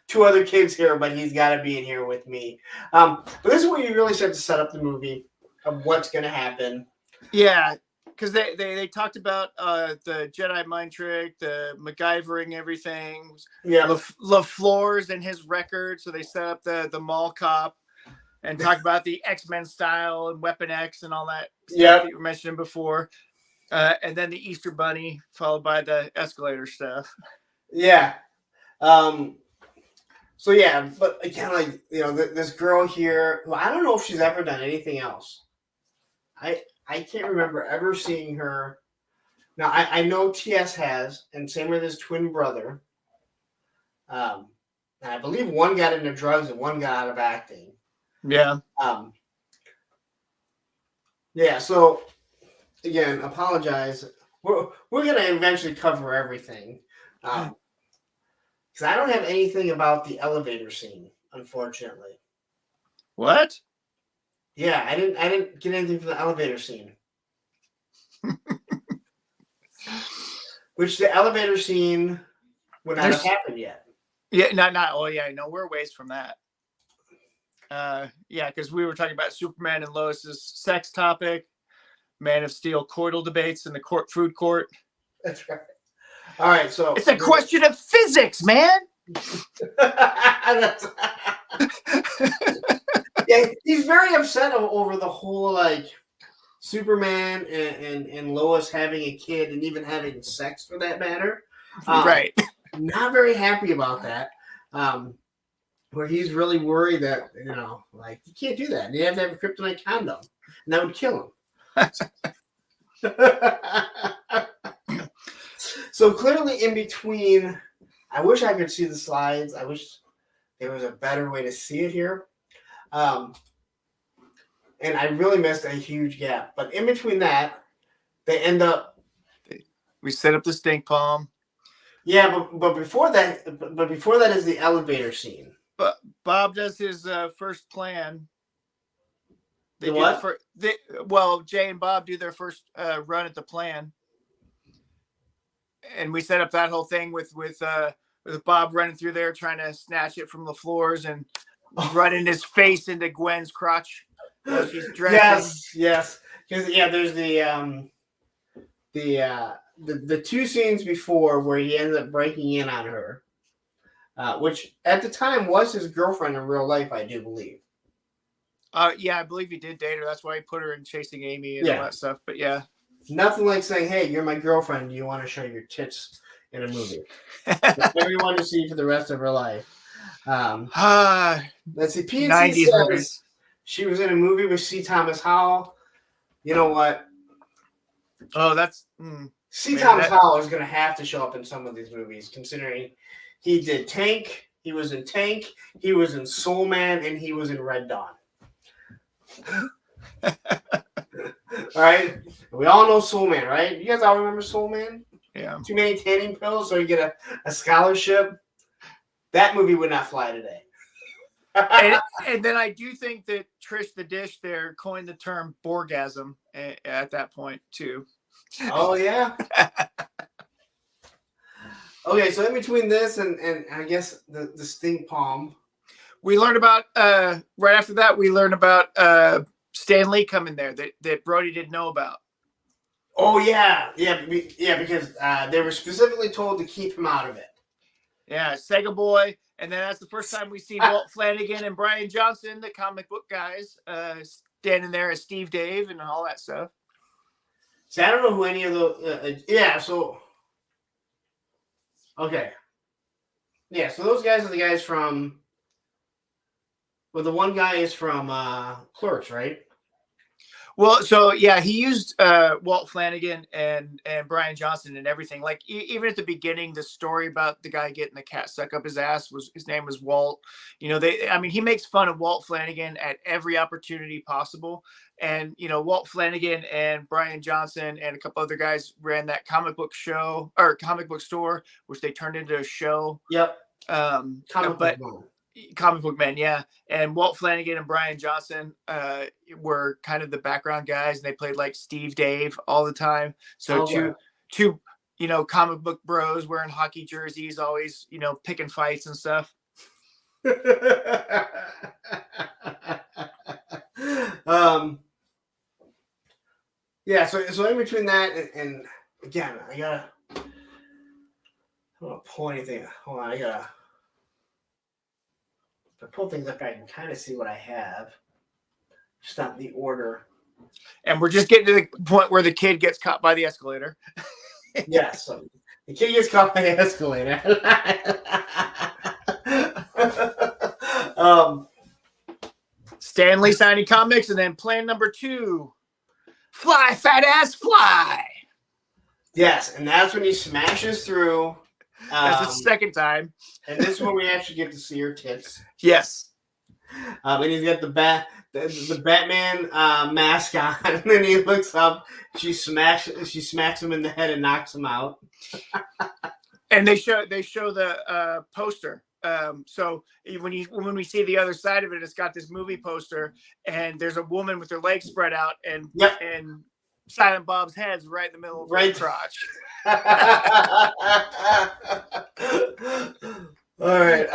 2 other kids here, but he's got to be in here with me. But this is where you really start to set up the movie of what's going to happen. Yeah, because they talked about the Jedi mind trick, the MacGyvering everything. Yeah, LaFleur's and his record, so they set up the mall cop and talked about the X-Men style and Weapon X and all that stuff that you were mentioning before. And then the Easter Bunny, followed by the escalator stuff. Yeah. So yeah, but again, like, you know, this girl here, who I don't know if she's ever done anything else. I can't remember ever seeing her. Now I know TS has, and same with his twin brother. And I believe one got into drugs and one got out of acting. Yeah. Yeah. So. Again, apologize. We're gonna eventually cover everything, because I don't have anything about the elevator scene, unfortunately. What? Yeah, I didn't get anything from the elevator scene. Which the elevator scene would not have happened yet. Yeah, not. Oh yeah, no, we're a ways from that. Yeah, because we were talking about Superman and Lois's sex topic. Man of Steel coital debates in the food court. That's right. All right, so it's a question of physics, man. Yeah, he's very upset over the whole like Superman and Lois having a kid and even having sex for that matter. Right. Not very happy about that. Where he's really worried that, you know, like, you can't do that. And you have to have a kryptonite condom, and that would kill him. So clearly in between, I wish I could see the slides. I wish there was a better way to see it here. And I really missed a huge gap. But in between that, they end up. We set up the stink palm. Yeah, but before that is the elevator scene. But Bob does his first plan. They what? Jay and Bob do their first run at the plan, and we set up that whole thing with Bob running through there trying to snatch it from the floors and running his face into Gwen's crotch while she's dressing. Yes. Because there's the 2 scenes before where he ends up breaking in on her, which at the time was his girlfriend in real life, I do believe. Yeah, I believe he did date her. That's why he put her in Chasing Amy and all that stuff. But yeah. Nothing like saying, hey, you're my girlfriend. Do you want to show your tits in a movie? That's what you want to see for the rest of her life. Let's see. PNC says movies. She was in a movie with C. Thomas Howell. You know what? Oh, that's... Thomas Howell is going to have to show up in some of these movies, considering he did Tank. He was in Tank. He was in Soul Man. And he was in Red Dawn. All right, we all know Soul Man, right? You guys all remember Soul Man? Yeah. Too many tanning pills, so you get a scholarship. That movie would not fly today. and then I do think that Trish the Dish there coined the term Borgasm at that point too. Oh yeah. Okay, so in between this and I guess the stink palm. We learned about right after that. We learned about Stan Lee coming there that Brody didn't know about. Oh yeah, because they were specifically told to keep him out of it. Yeah, Sega Boy, and then that's the first time we see Walt Flanagan and Brian Johnson, the comic book guys, standing there as Steve Dave and all that stuff. See, I don't know who any of those. Yeah, so okay, yeah, so those guys are the guys from. Well, the one guy is from Clerks, right? Well, so yeah, he used Walt Flanagan and Brian Johnson and everything. Like even at the beginning, the story about the guy getting the cat stuck up his ass was his name was Walt. You know, he makes fun of Walt Flanagan at every opportunity possible. And you know, Walt Flanagan and Brian Johnson and a couple other guys ran that comic book show or comic book store, which they turned into a show. Yep. Comic book men, yeah. And Walt Flanagan and Brian Johnson were kind of the background guys, and they played like Steve Dave all the time. So two you know, comic book bros wearing hockey jerseys, always, you know, picking fights and stuff. Yeah, so in between that and again, I don't want to pull anything. Hold on, if I pull things up, I can kind of see what I have. Just not the order. And we're just getting to the point where the kid gets caught by the escalator. Yeah, so the kid gets caught by the escalator. Stan Lee signing comics, and then plan number 2, fly, fat ass, fly. Yes, and that's when he smashes through. That's the second time. And this is when we actually get to see her tits. Yes. And he's got the Batman mask on, and then he looks up. She smacks him in the head and knocks him out. And they show the poster. So when we see the other side of it, it's got this movie poster, and there's a woman with her legs spread out, and and Silent Bob's head's right in the middle of her crotch. All right.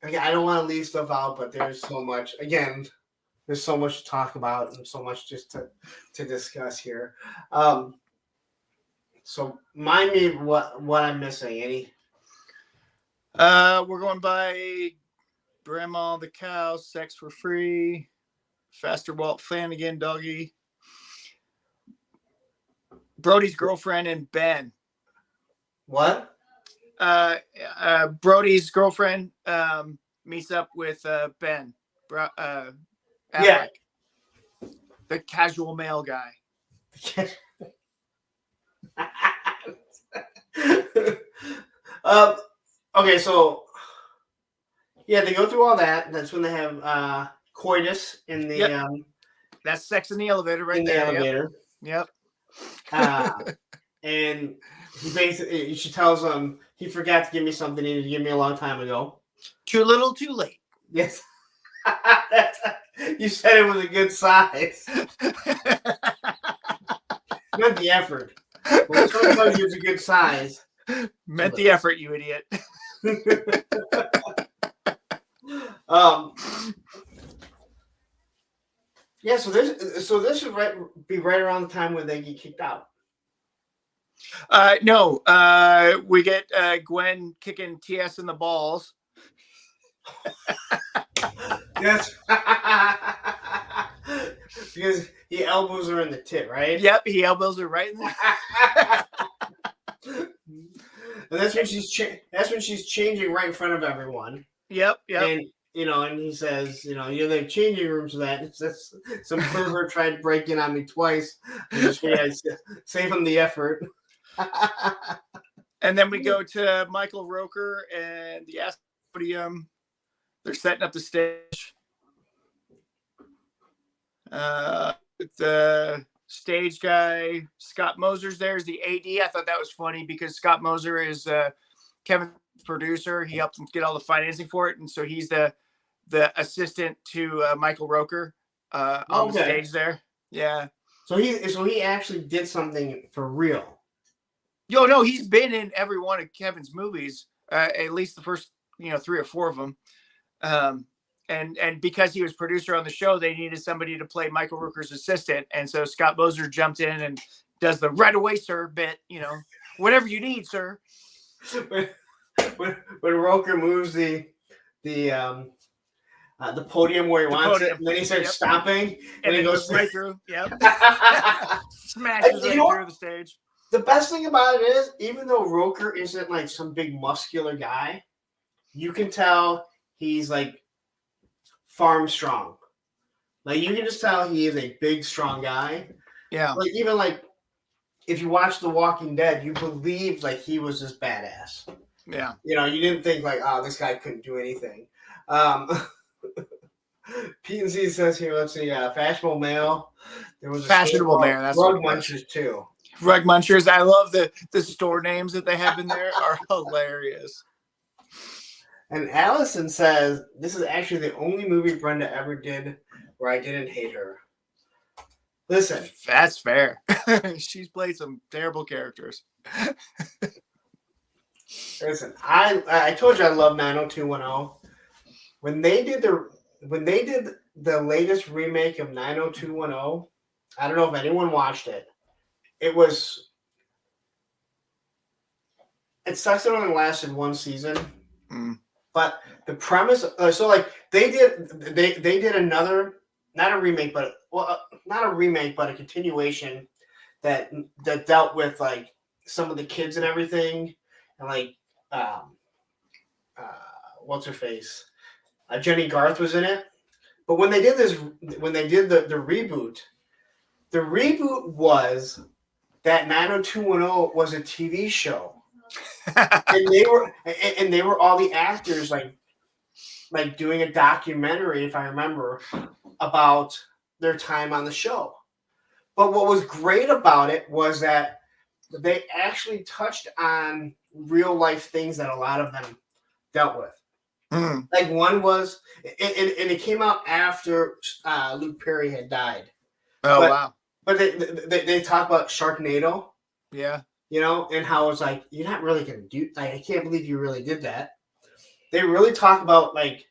Again, I don't want to leave stuff out, but there's so much. Again, there's so much to talk about and so much just to discuss here. So remind me what I'm missing. Any? We're going by Grandma the Cow, Sex for Free, Faster Walt Flanagan, Doggy, Brody's girlfriend, and Ben. What? Brody's girlfriend meets up with Ben. Yeah. The casual male guy. Okay, so yeah, they go through all that. That's when they have coitus in the that's sex in the elevator right in the there. elevator. Yep. And she tells him he forgot to give me something he needed to give me a long time ago. Too little, too late. Yes. You said it was a good size. Not the effort. When someone tells you it's a good size. Meant the effort, you idiot. Yeah, so this would be right around the time when they get kicked out. No, we get Gwen kicking TS in the balls. Yes. Because he elbows her in the tit, right? Yep, he elbows her right in the And that's when she's changing right in front of everyone. Yep. And and he says, they're changing rooms for that. It's just some pervert tried to break in on me twice. Save him the effort. And then we go to Michael Roker and the podium. They're setting up the stage. The stage guy, Scott Moser's there as the AD. I thought that was funny because Scott Moser is Kevin's producer. He helped him get all the financing for it. And so he's the assistant to Michael Roker on the stage there. Yeah. So he actually did something for real. Yo, no, he's been in every one of Kevin's movies, at least the first, 3 or 4 of them. And because he was producer on the show, they needed somebody to play Michael Rooker's assistant, and so Scott Moser jumped in and does the "right away, sir" bit. Whatever you need, sir. When Roker moves the podium where he wants it, and then he starts stomping, and he goes right through. Yep, smashes And right through the stage. The best thing about it is, even though Roker isn't like some big muscular guy, you can tell he's like farm strong. Like you can just tell he is a big, strong guy. Yeah. Like even like if you watch The Walking Dead, you believe like he was this badass. Yeah. You didn't think like, oh, this guy couldn't do anything. P&Z says here, let's see, fashionable male. There was a fashionable male. That's Rug Munchers too. Rug Munchers. I love the store names that they have in there are hilarious. And Allison says this is actually the only movie Brenda ever did where I didn't hate her. Listen, that's fair. She's played some terrible characters. Listen, I told you I love 90210. When they did the latest remake of 90210, I don't know if anyone watched it. It sucks it only lasted one season. But the premise, so like they did another, not a remake, but not a remake, but a continuation that dealt with like some of the kids and everything, and like what's her face, Jenny Garth was in it. But when they did the reboot was that 90210 was a TV show. and they were all the actors like doing a documentary, if I remember, about their time on the show. But what was great about it was that they actually touched on real life things that a lot of them dealt with. Like one was, and it came out after Luke Perry had died. Wow! But they talk about Sharknado. Yeah. And how it's like, you're not really going to do, like, I can't believe you really did that. They really talk about, like,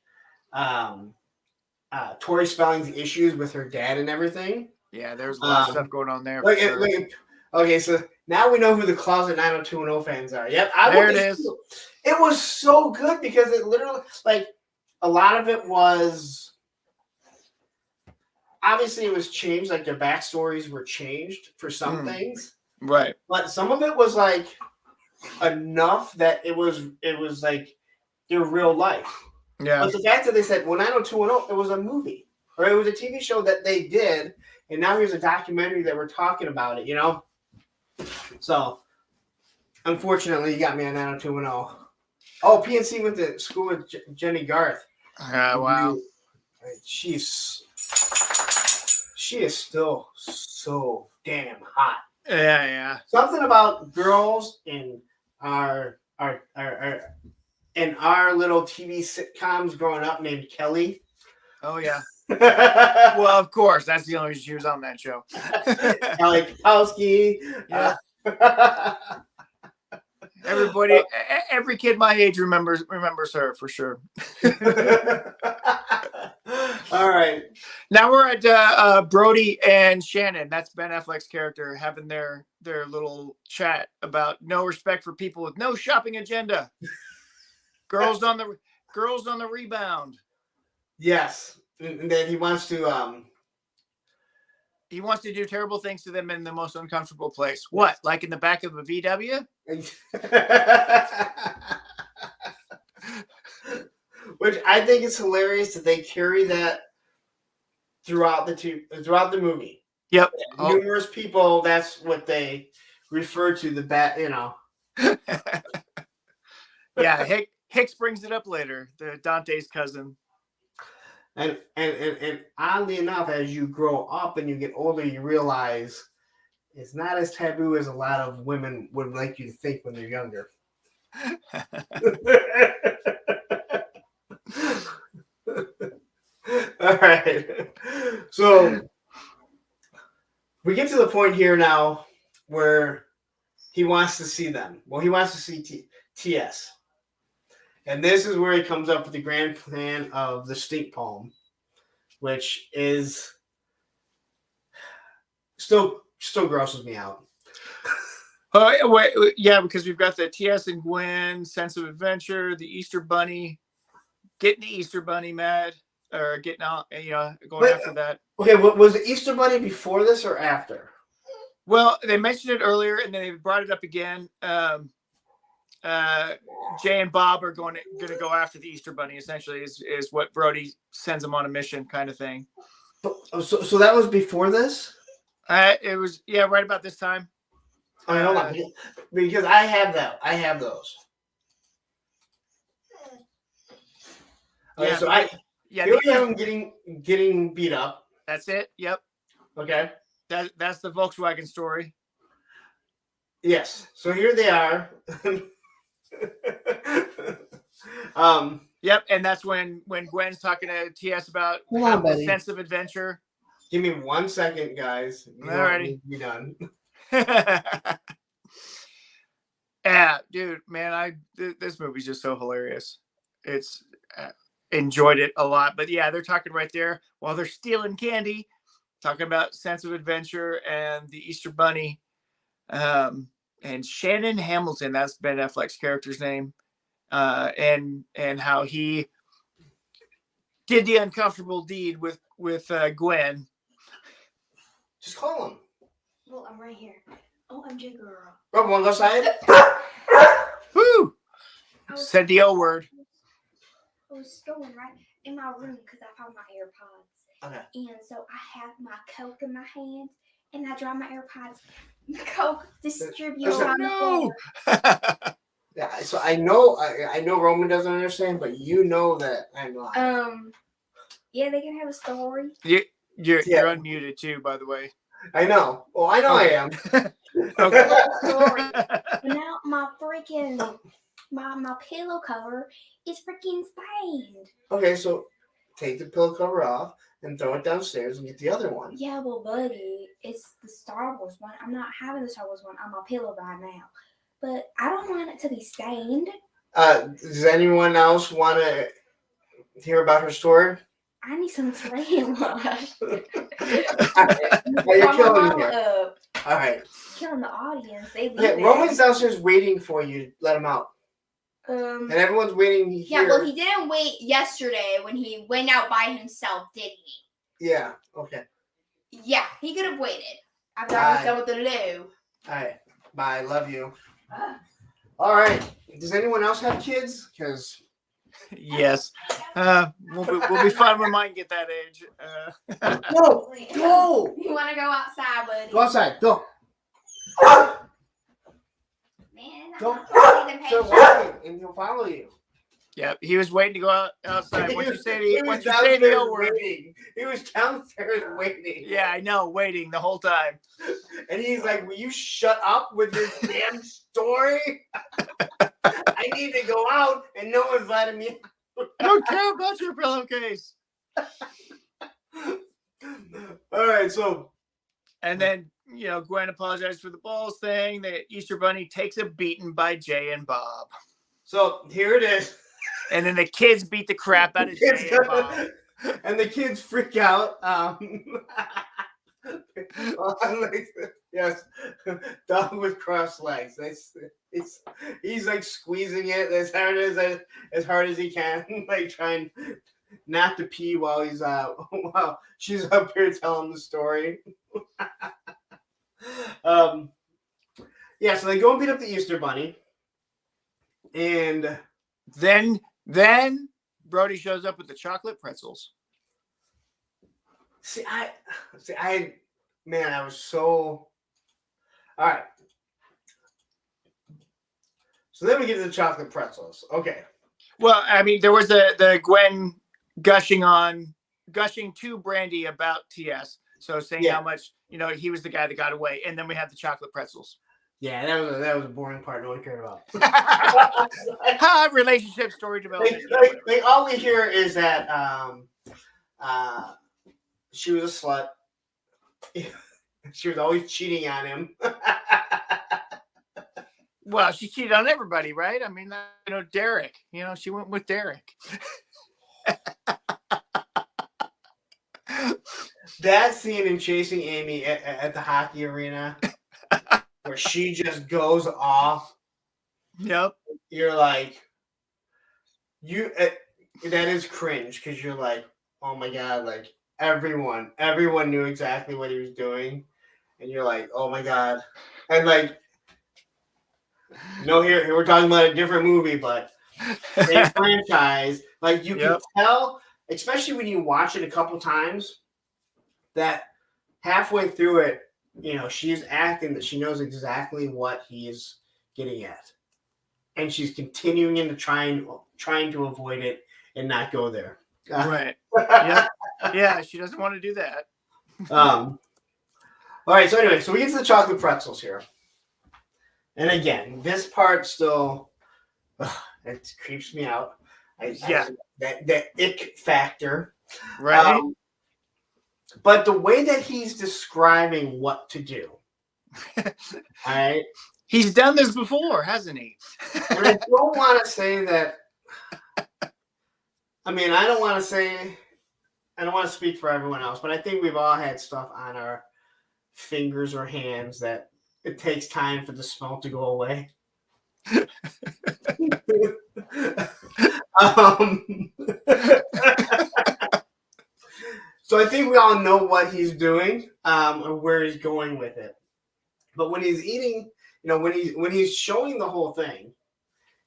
Tori Spelling's issues with her dad and everything. Yeah, there's a lot of stuff going on there. Okay, so now we know who the closet 90210 fans are. Yep. There it is. It was so good because it literally, like, a lot of it was, obviously it was changed, like, their backstories were changed for some things. Right. But some of it was like enough that it was like their real life. Yeah. But the fact that they said, well, 90210, it was a movie or it was a TV show that they did, and now here's a documentary that we're talking about it, So, unfortunately, you got me on 90210. Oh, PNC went to school with Jenny Garth. Wow. She is still so damn hot. Yeah. Something about girls in our little TV sitcoms growing up named Kelly. Oh yeah. Well, of course, that's the only reason she was on that show. Kelly Kapowski. Yeah. Everybody, every kid my age remembers her for sure. All right. Now we're at Brody and Shannon. That's Ben Affleck's character having their little chat about no respect for people with no shopping agenda. Girls on the rebound. Yes, and then he wants to do terrible things to them in the most uncomfortable place. What, like in the back of a VW? Which I think is hilarious that they carry that throughout the movie. Yep. Numerous people, that's what they refer to the bat, Yeah, Hicks brings it up later, Dante's cousin. And oddly enough, as you grow up and you get older, you realize it's not as taboo as a lot of women would like you to think when they're younger. All right. So we get to the point here now where he wants to see them. Well, he wants to see TS. And this is where he comes up with the grand plan of the stink palm, which is still grosses me out. Wait, yeah, because we've got the TS and Gwen sense of adventure, the Easter Bunny, getting the Easter Bunny mad, or getting out, going after that. Okay, was the Easter Bunny before this or after? Well, they mentioned it earlier, and then they brought it up again. Jay and Bob are going to go after the Easter Bunny. Essentially, is what Brody sends them on a mission, kind of thing. So that was before this. It was right about this time. All right, hold on, because I have that. I have those. Yeah. So here we have him getting beat up. That's it. Yep. Okay. That's the Volkswagen story. Yes. So here they are. Yep, and that's when Gwen's talking to TS about the sense of adventure. Give me 1 second, guys. Alrighty. Be done. Yeah, dude, man, this movie's just so hilarious. It's enjoyed it a lot, but yeah, they're talking right there while they're stealing candy, talking about sense of adventure and the Easter Bunny, and Shannon Hamilton. That's Ben Affleck's character's name, and how he did the uncomfortable deed with Gwen. Just call him. Well, I'm right here. OMG, girl. Rob, want to go outside? Woo! Said the O word. I was going right in my room because I found my AirPods. Okay. And so I have my Coke in my hand, and I drop my AirPods. Coke distribute around the floor. Yeah, so I know Roman doesn't understand, but you know that I'm lying. Yeah, they can have a story. You're unmuted too, by the way. I know. Well, I know okay. I am. Okay. Story. But now my freaking my pillow cover is freaking stained. Okay, so take the pillow cover off and throw it downstairs and get the other one. Yeah, well, buddy, it's the Star Wars one. I'm not having the Star Wars one on my pillow right now. But I don't want it to be stained. Does anyone else want to hear about her story? I need some brainwash. You're killing me. All right. Killing the audience. They leave Okay, Roman's downstairs waiting for you. Let him out. And everyone's waiting here. Yeah, well, he didn't wait yesterday when he went out by himself, did he? Yeah. Okay. Yeah, he could have waited. After I was done with the loo. All right. Bye. Love you. All right. Does anyone else have kids? Because yes, we'll be fine when mine get that age. Go. You want to go outside, buddy? Go outside. Go. Man, Go. So walking, and he'll follow you. Yep, he was waiting to go outside. Once you say the O word, he was downstairs waiting. Yeah, I know, waiting the whole time. And he's like, "Will you shut up with your damn story? I need to go out, and no one's letting me out. I don't care about your pillowcase." All right, so and then Gwen apologized for the balls thing. The Easter Bunny takes a beating by Jay and Bob. So here it is. And then the kids beat the crap out of Jay and Bob. And the kids freak out. Yes, dog with crossed legs. He's like squeezing it as hard as he can, like trying not to pee while he's while she's up here telling the story. Yeah, so they go and beat up the Easter Bunny, and then Brody shows up with the chocolate pretzels. I was so. All right. So then we get to the chocolate pretzels. Okay. Well, I mean, there was the Gwen gushing to Brandy about TS. So saying how much, he was the guy that got away. And then we had the chocolate pretzels. Yeah, that was a boring part no one cared about. Relationship story development. Like all we hear is that she was a slut. She was always cheating on him. Well, she cheated on everybody, right? I mean, Derek. She went with Derek. That scene in Chasing Amy at the hockey arena, where she just goes off. Yep. You're like, that is cringe because you're like, oh my god, like everyone knew exactly what he was doing, and you're like, oh my god, and like, here we're talking about a different movie, but same franchise. Like you can tell, especially when you watch it a couple times, that halfway through it, she's acting that she knows exactly what he's getting at, and she's continuing into trying to avoid it and not go there. Right. Yeah, she doesn't want to do that. All right. So anyway, we get to the chocolate pretzels here, and again, this part still it creeps me out. That ick factor, right? But the way that he's describing what to do, all right. He's done this before, hasn't he? And I don't want to say that. I mean, I don't want to speak for everyone else, but I think we've all had stuff on our fingers or hands that it takes time for the smell to go away. So I think we all know what he's doing, or where he's going with it. But when he's eating, when he's showing the whole thing,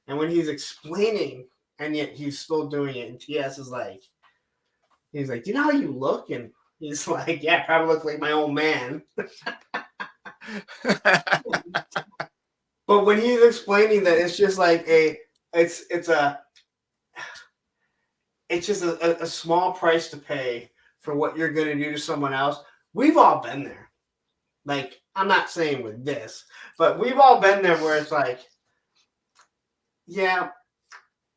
and when he's explaining, and yet he's still doing it, and TS is like, he's like, do you know how you look? And he's like, yeah, I probably look like my old man. But when he's explaining that, it's just like it's just a small price to pay for what you're going to do to someone else. We've all been there. Like, I'm not saying with this, but we've all been there where it's like, yeah,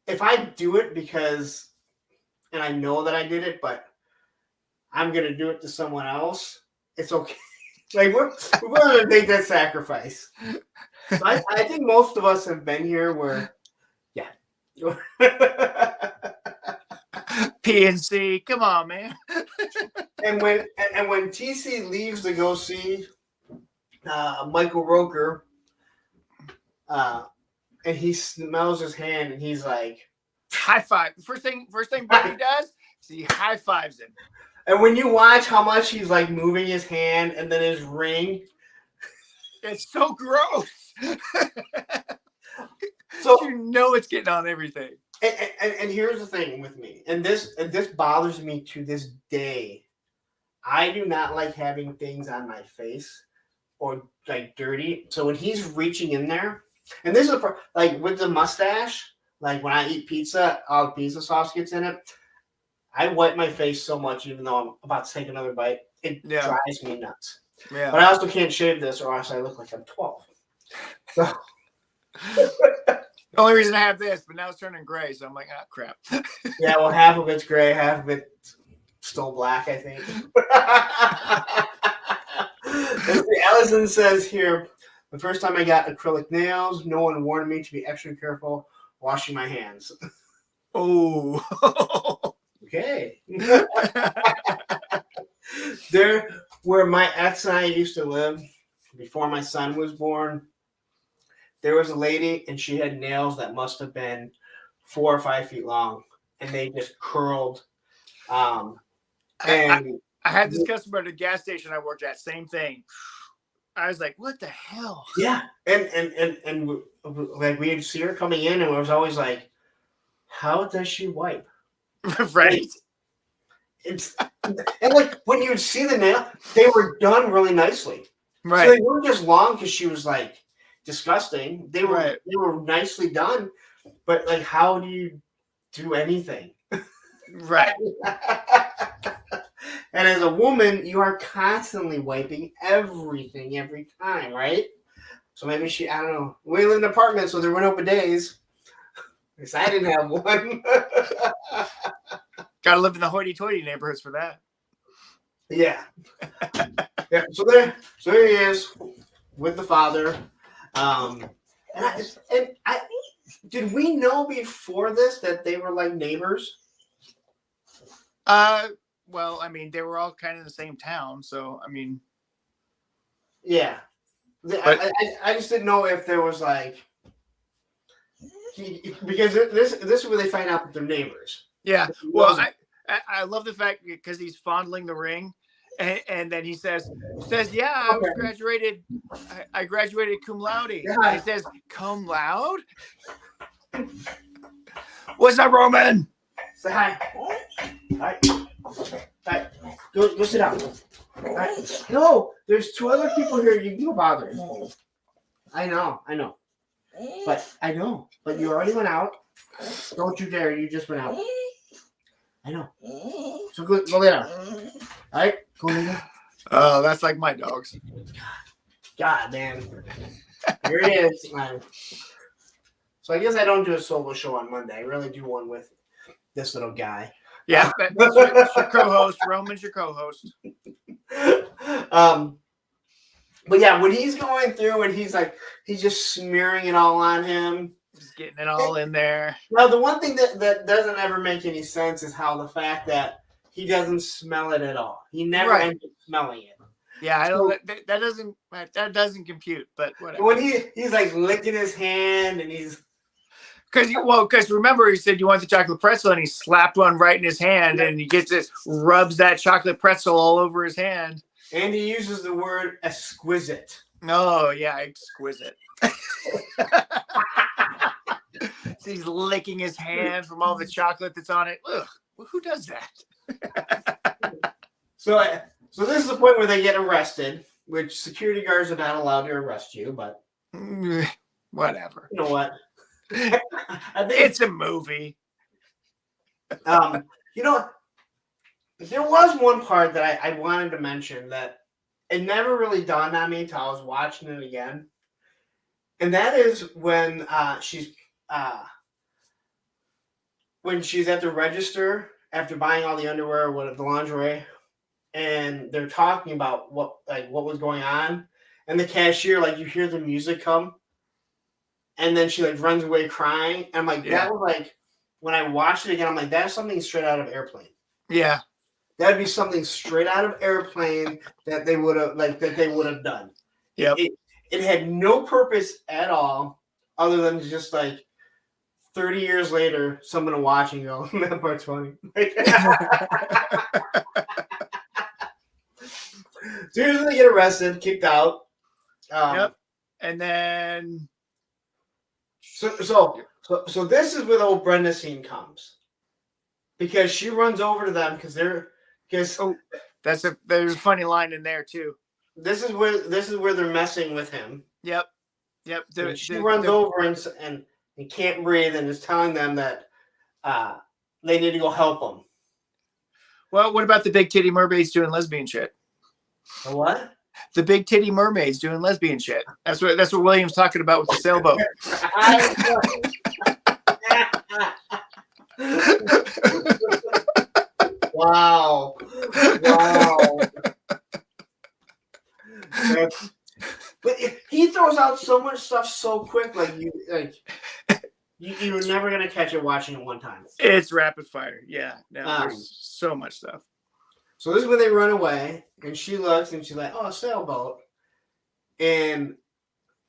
if I do it because, and I know that I did it, but I'm going to do it to someone else, it's okay. Like, we're willing to make that sacrifice. So I think most of us have been here where, yeah. PNC, come on, man. and when TC leaves to go see Michael Roker, and he smells his hand, and he's like, high five. First thing Buddy does is he high fives him. And when you watch how much he's like moving his hand and then his ring, it's so gross. So it's getting on everything. And here's the thing with me, and this bothers me to this day. I do not like having things on my face or like dirty. So when he's reaching in there, and this is like with the mustache, like when I eat pizza, all the pizza sauce gets in it. I wipe my face so much, even though I'm about to take another bite, it drives me nuts. Yeah. But I also can't shave this, or else I look like I'm 12. So. The only reason I have this, but now it's turning gray, so I'm like, ah, crap. Yeah, well, half of it's gray, half of it's still black, I think. Allison says here, the first time I got acrylic nails, no one warned me to be extra careful washing my hands. Oh. Okay. There, where my ex and I used to live, before my son was born, there was a lady, and she had nails that must have been 4 or 5 feet long, and they just curled. And I had this customer at a gas station I worked at. Same thing. I was like, "What the hell?" Yeah, and like we'd see her coming in, and it was always like, "How does she wipe?" Right. It's and like when you would see the nail, they were done really nicely. Right. So they weren't just long because she was like disgusting. They were They were nicely done, but like, how do you do anything? Right. And as a woman, you are constantly wiping everything every time, right? So maybe I don't know. We live in an apartment, so there were no bidets. Because I didn't have one. Gotta live in the hoity-toity neighborhoods for that. Yeah. Yeah. So there he is with the father. And did we know before this that they were like neighbors? Well, I mean, they were all kind of in the same town, so I mean, Yeah. I just didn't know if there was like because this is where they find out that they're neighbors. yeah. Well, I love the fact because he's fondling the ring, and then he says, yeah, I graduated cum laude. Yeah. He says, cum laude. What's up, Roman? Say hi. Hi. Hi. Go sit down. Hi. No, there's 2 other people here. You can go bother. I know. But you already went out. Don't you dare. You just went out. I know. So go lay down. All right? Go lay down. Oh, that's like my dogs. God, man. Here it is, man. So I guess I don't do a solo show on Monday. I really do one with this little guy. Yeah, that's your co-host. Roman's your co-host. But yeah, when he's going through and he's just smearing it all on him. Just getting it all in there. Now, the one thing that doesn't ever make any sense is how the fact that he doesn't smell it at all. He never ends up smelling it. Yeah, I don't. That doesn't compute. But whatever. When he's like licking his hand and he's because remember he said you want the chocolate pretzel and he slapped one right in his hand and he rubs that chocolate pretzel all over his hand. And he uses the word exquisite. Oh yeah, exquisite. So he's licking his hand from all the chocolate that's on it. Ugh, who does that? So this is the point where they get arrested, which security guards are not allowed to arrest you, but whatever. You know what? It's a movie. You know, there was one part that I wanted to mention that it never really dawned on me until I was watching it again, and that is when she's at the register after buying all the underwear or the lingerie, and they're talking about what was going on, and the cashier, you hear the music come. And then she runs away crying. And I'm like, that was when I watched it again, I'm like, that's something straight out of Airplane. Yeah. That'd be something straight out of Airplane that they would have done. Yep. It had no purpose at all other than just 30 years later, someone will watch and go, that part's funny. Seriously, they get arrested, kicked out. Yep. And then So this is where the old Brenda scene comes, because she runs over to them there's a funny line in there too. This is where they're messing with him. Yep. She runs over and can't breathe and is telling them that they need to go help him. Well, what about the big titty mermaids doing lesbian shit? The what? The big titty mermaids doing lesbian shit. That's what William's talking about with the sailboat. Wow. But he throws out so much stuff so quick, you're never gonna catch it watching it one time. It's rapid fire. Yeah. No, there's so much stuff. So this is when they run away, and she looks, and she's like, "Oh, a sailboat." And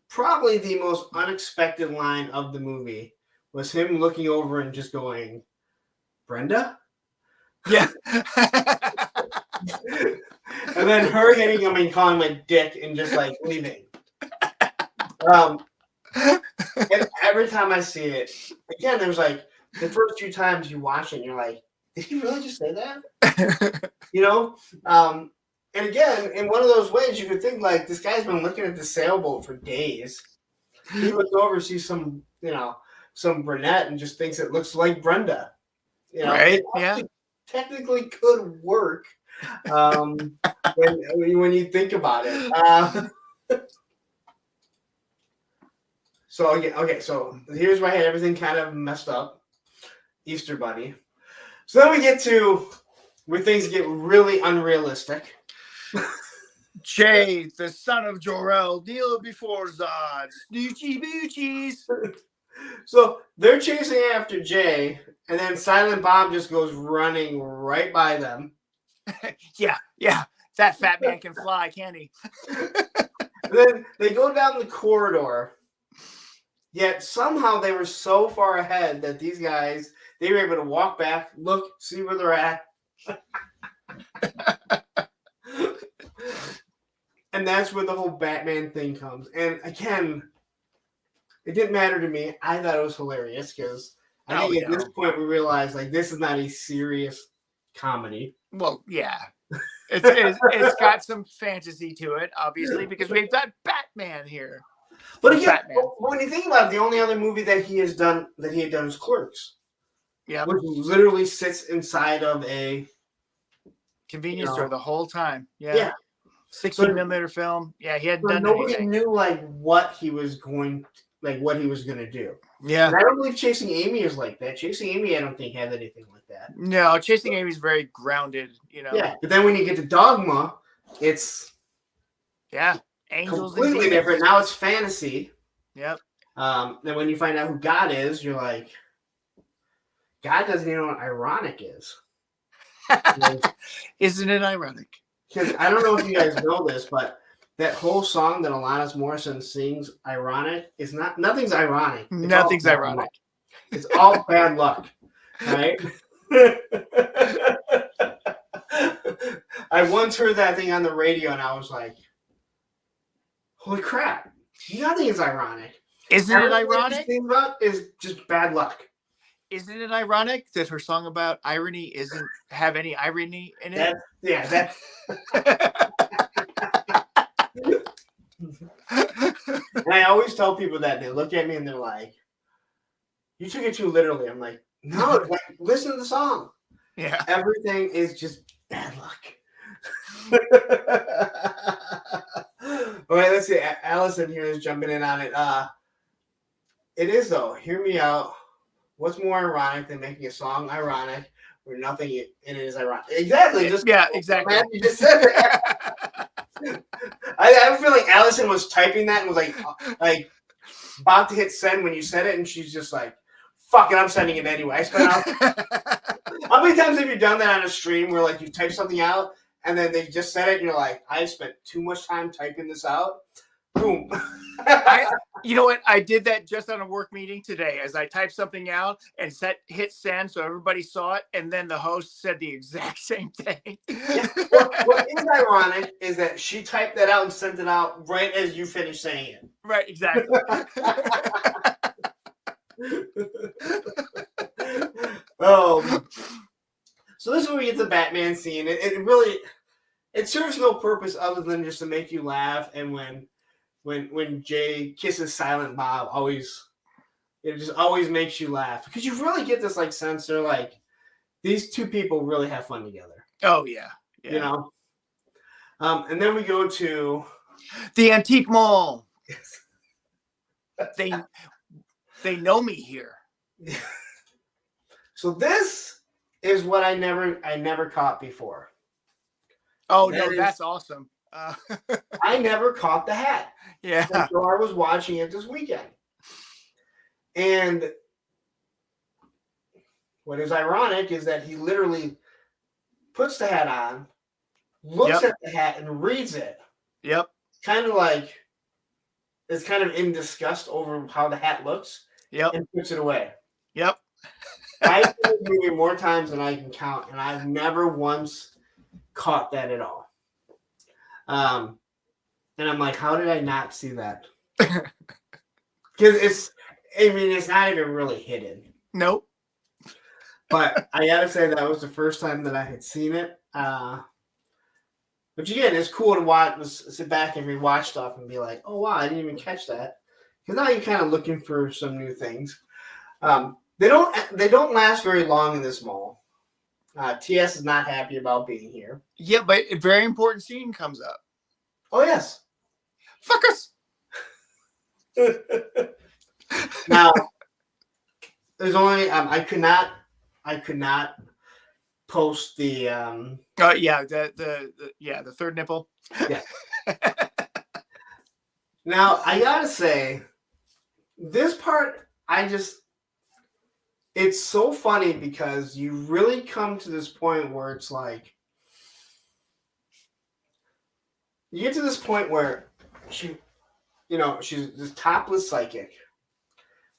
probably the most unexpected line of the movie was him looking over and just going, "Brenda?" Yeah. And then her hitting him and calling him a dick and just leaving. And every time I see it, again, there's the first few times you watch it, and you're like, did he really just say that? And again, in one of those ways, you could think this guy's been looking at the sailboat for days. He looks over, sees some brunette, and just thinks it looks like Brenda. Right? Yeah. Technically could work when you think about it. So here's where I had everything kind of messed up. Easter Bunny. So then we get to where things get really unrealistic. Jay, the son of Jor-El, kneel before Zod. Snoochie boochies. So they're chasing after Jay, and then Silent Bob just goes running right by them. Yeah. That fat man can fly, can't he? And then they go down the corridor. Yet somehow they were so far ahead that these guys, they were able to walk back, look, see where they're at. And that's where the whole Batman thing comes. And again, it didn't matter to me. I thought it was hilarious because I think at this point we realized like this is not a serious comedy. Well, yeah. It's got some fantasy to it, obviously, because we've got Batman here. But again, when you think about it, the only other movie that he had done is Clerks. Yeah. Which literally sits inside of a convenience store the whole time. Yeah. 16mm film. Yeah, he hadn't done nobody anything. knew like what he was going to do. Yeah. And I don't believe Chasing Amy is like that. Chasing Amy, I don't think had anything like that. No, Chasing Amy's very grounded, Yeah, but then when you get to Dogma, it's angels completely different. Now it's fantasy. Yep. Then when you find out who God is, you're like, God doesn't even know what ironic is. Isn't it ironic? Because I don't know if you guys know this, but that whole song that Alanis Morissette sings, "Ironic," is nothing's ironic. Nothing's ironic. It's all bad luck, right? I once heard that thing on the radio, and I was like, "Holy crap! Nothing is ironic." Isn't it ironic? Thing about is just bad luck. Isn't it ironic that her song about irony isn't have any irony in it? That. And I always tell people that they look at me and they're like, "You took it too literally." I'm like, "No, like, listen to the song. Yeah, everything is just bad luck." All right, let's see. Allison here is jumping in on it. It is though. Hear me out. What's more ironic than making a song ironic where nothing in it is ironic? Exactly. Exactly. Man, you just said it. I feel like Allison was typing that and was like about to hit send when you said it, and she's just like, "Fuck it, I'm sending it anyway." How many times have you done that on a stream where like you type something out and then they just said it and you're like, "I spent too much time typing this out." Boom. You know what? I did that just on a work meeting today as I typed something out and hit send so everybody saw it, and then the host said the exact same thing. Yeah. What is ironic is that she typed that out and sent it out right as you finished saying it. Right, exactly. So this is where we get the Batman scene. It really serves no purpose other than just to make you laugh, and when Jay kisses Silent Bob, it just always makes you laugh because you really get this like sense they're like these two people really have fun together. Oh yeah. You know. And then we go to the antique mall. They know me here. So this is what I never caught before. Oh no, that's awesome. I never caught the hat. Yeah. So I was watching it this weekend. And what is ironic is that he literally puts the hat on, looks at the hat, and reads it. Yep. Kind of like is kind of in disgust over how the hat looks. Yep. And puts it away. Yep. I've seen this movie more times than I can count, and I've never once caught that at all. And I'm like, how did I not see that? Because it's not even really hidden. Nope. But I gotta say that was the first time that I had seen it. But again, it's cool to watch, sit back and rewatch stuff and be like, oh wow, I didn't even catch that. Because now you're kind of looking for some new things. They don't last very long in this mall. TS is not happy about being here. Yeah, but a very important scene comes up. Oh yes. Fuck us. Now, there's only I could not post the Oh yeah, the third nipple. yeah. Now I gotta say, this part it's so funny because you really come to this point where it's like you get to this point where she's this topless psychic,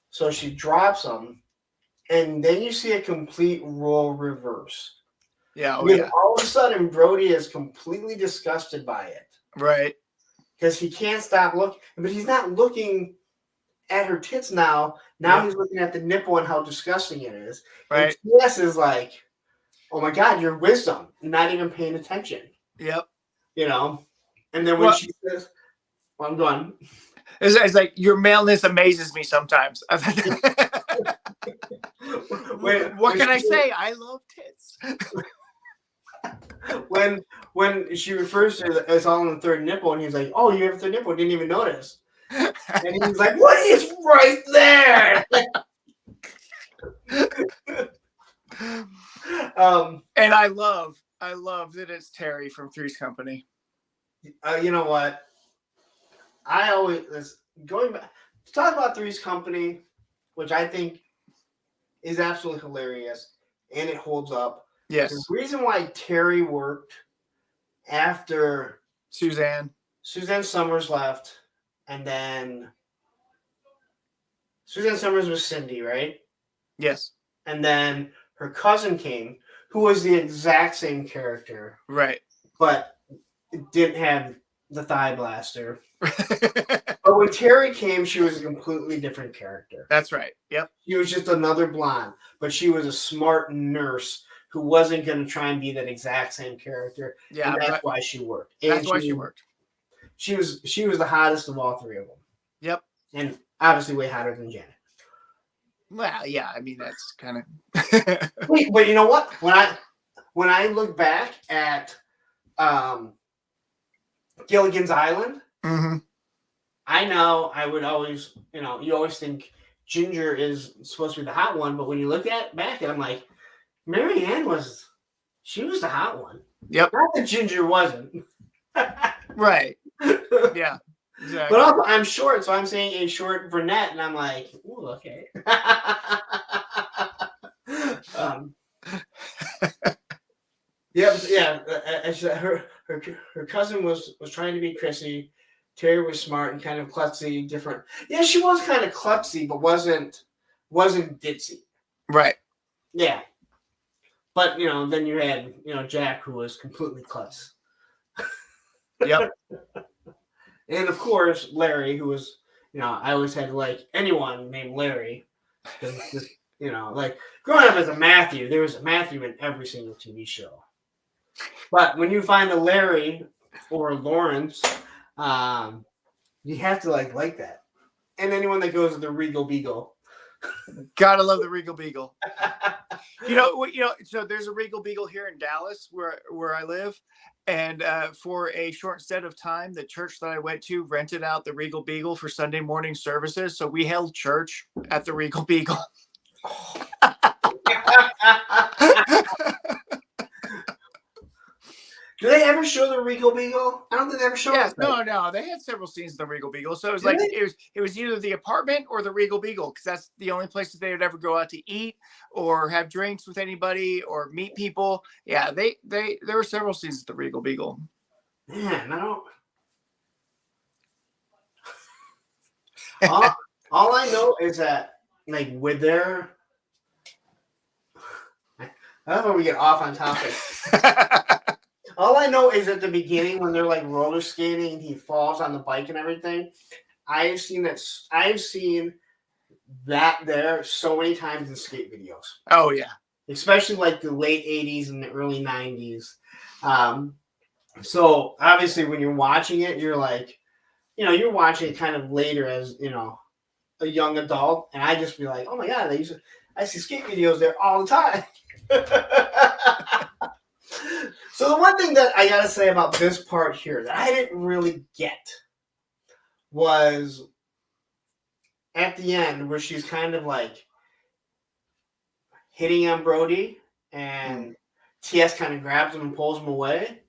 so she drops him, and then you see a complete role reverse. Yeah, oh Because yeah, all of a sudden Brody is completely disgusted by it right. because he can't stop looking, but he's not looking at her tits now. Now Yep. he's looking at the nipple and how disgusting it is. Right. And TS is like, "Oh my God, your wisdom!" Not even paying attention, Yep. you know. And then when Well, she says, "Well, I'm going," it's like your maleness amazes me sometimes. What can I say? I love tits. when she refers to it as all in the third nipple, and he's like, "Oh, you have a third nipple? Didn't even notice." And he's like, "What is right there?" And I love that it's Terry from Three's Company. You know what? I always going back to talk about Three's Company, which I think is absolutely hilarious and it holds up. Yes. The reason why Terry worked after Suzanne Summers left, and then Suzanne Summers was Cindy, right? Yes. And then her cousin came, who was the exact same character, Right. but didn't have the thigh blaster. But when Terry came, she was a completely different character. That's right. Yep. She was just another blonde, but she was a smart nurse who wasn't going to try and be that exact same character. Yeah, and that's why she worked. That's why she worked. She was the hottest of all three of them. Yep. And obviously way hotter than Janet. Well, yeah, I mean that's kind of. Wait, but you know what? When I look back at Gilligan's Island, Mm-hmm. I know I would always, you always think Ginger is supposed to be the hot one, but when you look back at it, I'm like, Marianne was the hot one. Yep. Not that Ginger wasn't. Right. Yeah. Exactly. But also, I'm short, so I'm saying a short brunette, and I'm like, ooh, okay. Her cousin was trying to be Chrissy. Terry was smart and kind of klutzy, different. Yeah, she was kind of klutzy, but wasn't ditzy. Right. Yeah. But then you had Jack, who was completely klutz. Yep. And of course Larry, who was I always had to like anyone named Larry. Just, like growing up as a Matthew, there was a Matthew in every single TV show. But when you find a Larry or Lawrence, you have to like that. And anyone that goes to the Regal Beagle. Gotta love the Regal Beagle. So there's a Regal Beagle here in Dallas where I live. And for a short set of time, the church that I went to rented out the Regal Beagle for Sunday morning services. So we held church at the Regal Beagle. Do they ever show the Regal Beagle? I don't think they ever show it. No. They had several scenes of the Regal Beagle. So it was it was either the apartment or the Regal Beagle, because that's the only place that they would ever go out to eat or have drinks with anybody or meet people. Yeah, there were several scenes at the Regal Beagle. Man, I don't. all I know is that with their. I don't know if we get off on topic. All I know is at the beginning when they're like roller skating and he falls on the bike and everything. I've seen that there so many times in skate videos. Oh yeah, especially like the late 80s and the early 90s. So obviously when you're watching it, you're like, you're watching it kind of later as a young adult, and I just be like, oh my God, I see skate videos there all the time. So the one thing that I gotta say about this part here that I didn't really get was at the end where she's kind of like hitting on Brody and TS kind of grabs him and pulls him away.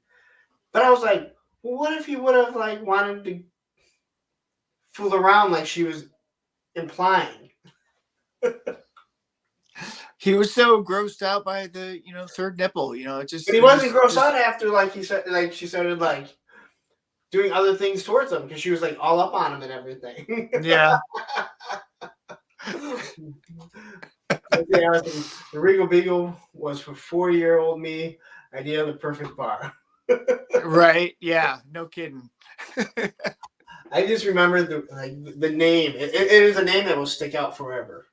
But I was like, well, what if he would have like wanted to fool around like she was implying? He was so grossed out by the third nipple. It just. But he wasn't grossed out after like she started like doing other things towards him because she was like all up on him and everything. Yeah. Yeah, the Regal Beagle was for 4-year-old me. Idea of the perfect bar. Right. Yeah. No kidding. I just remember the name. It is a name that will stick out forever.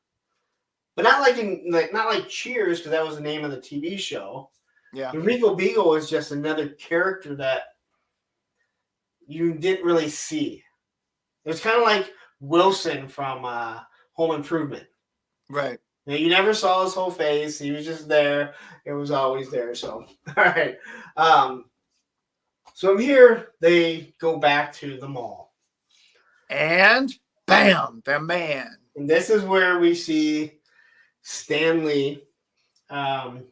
But not like Cheers, because that was the name of the TV show. Yeah. The Regal Beagle was just another character that you didn't really see. It was kind of like Wilson from Home Improvement. Right. You never saw his whole face. He was just there. It was always there. So, all right. So I'm here. They go back to the mall. And bam, the man. And this is where we see Stan Lee. And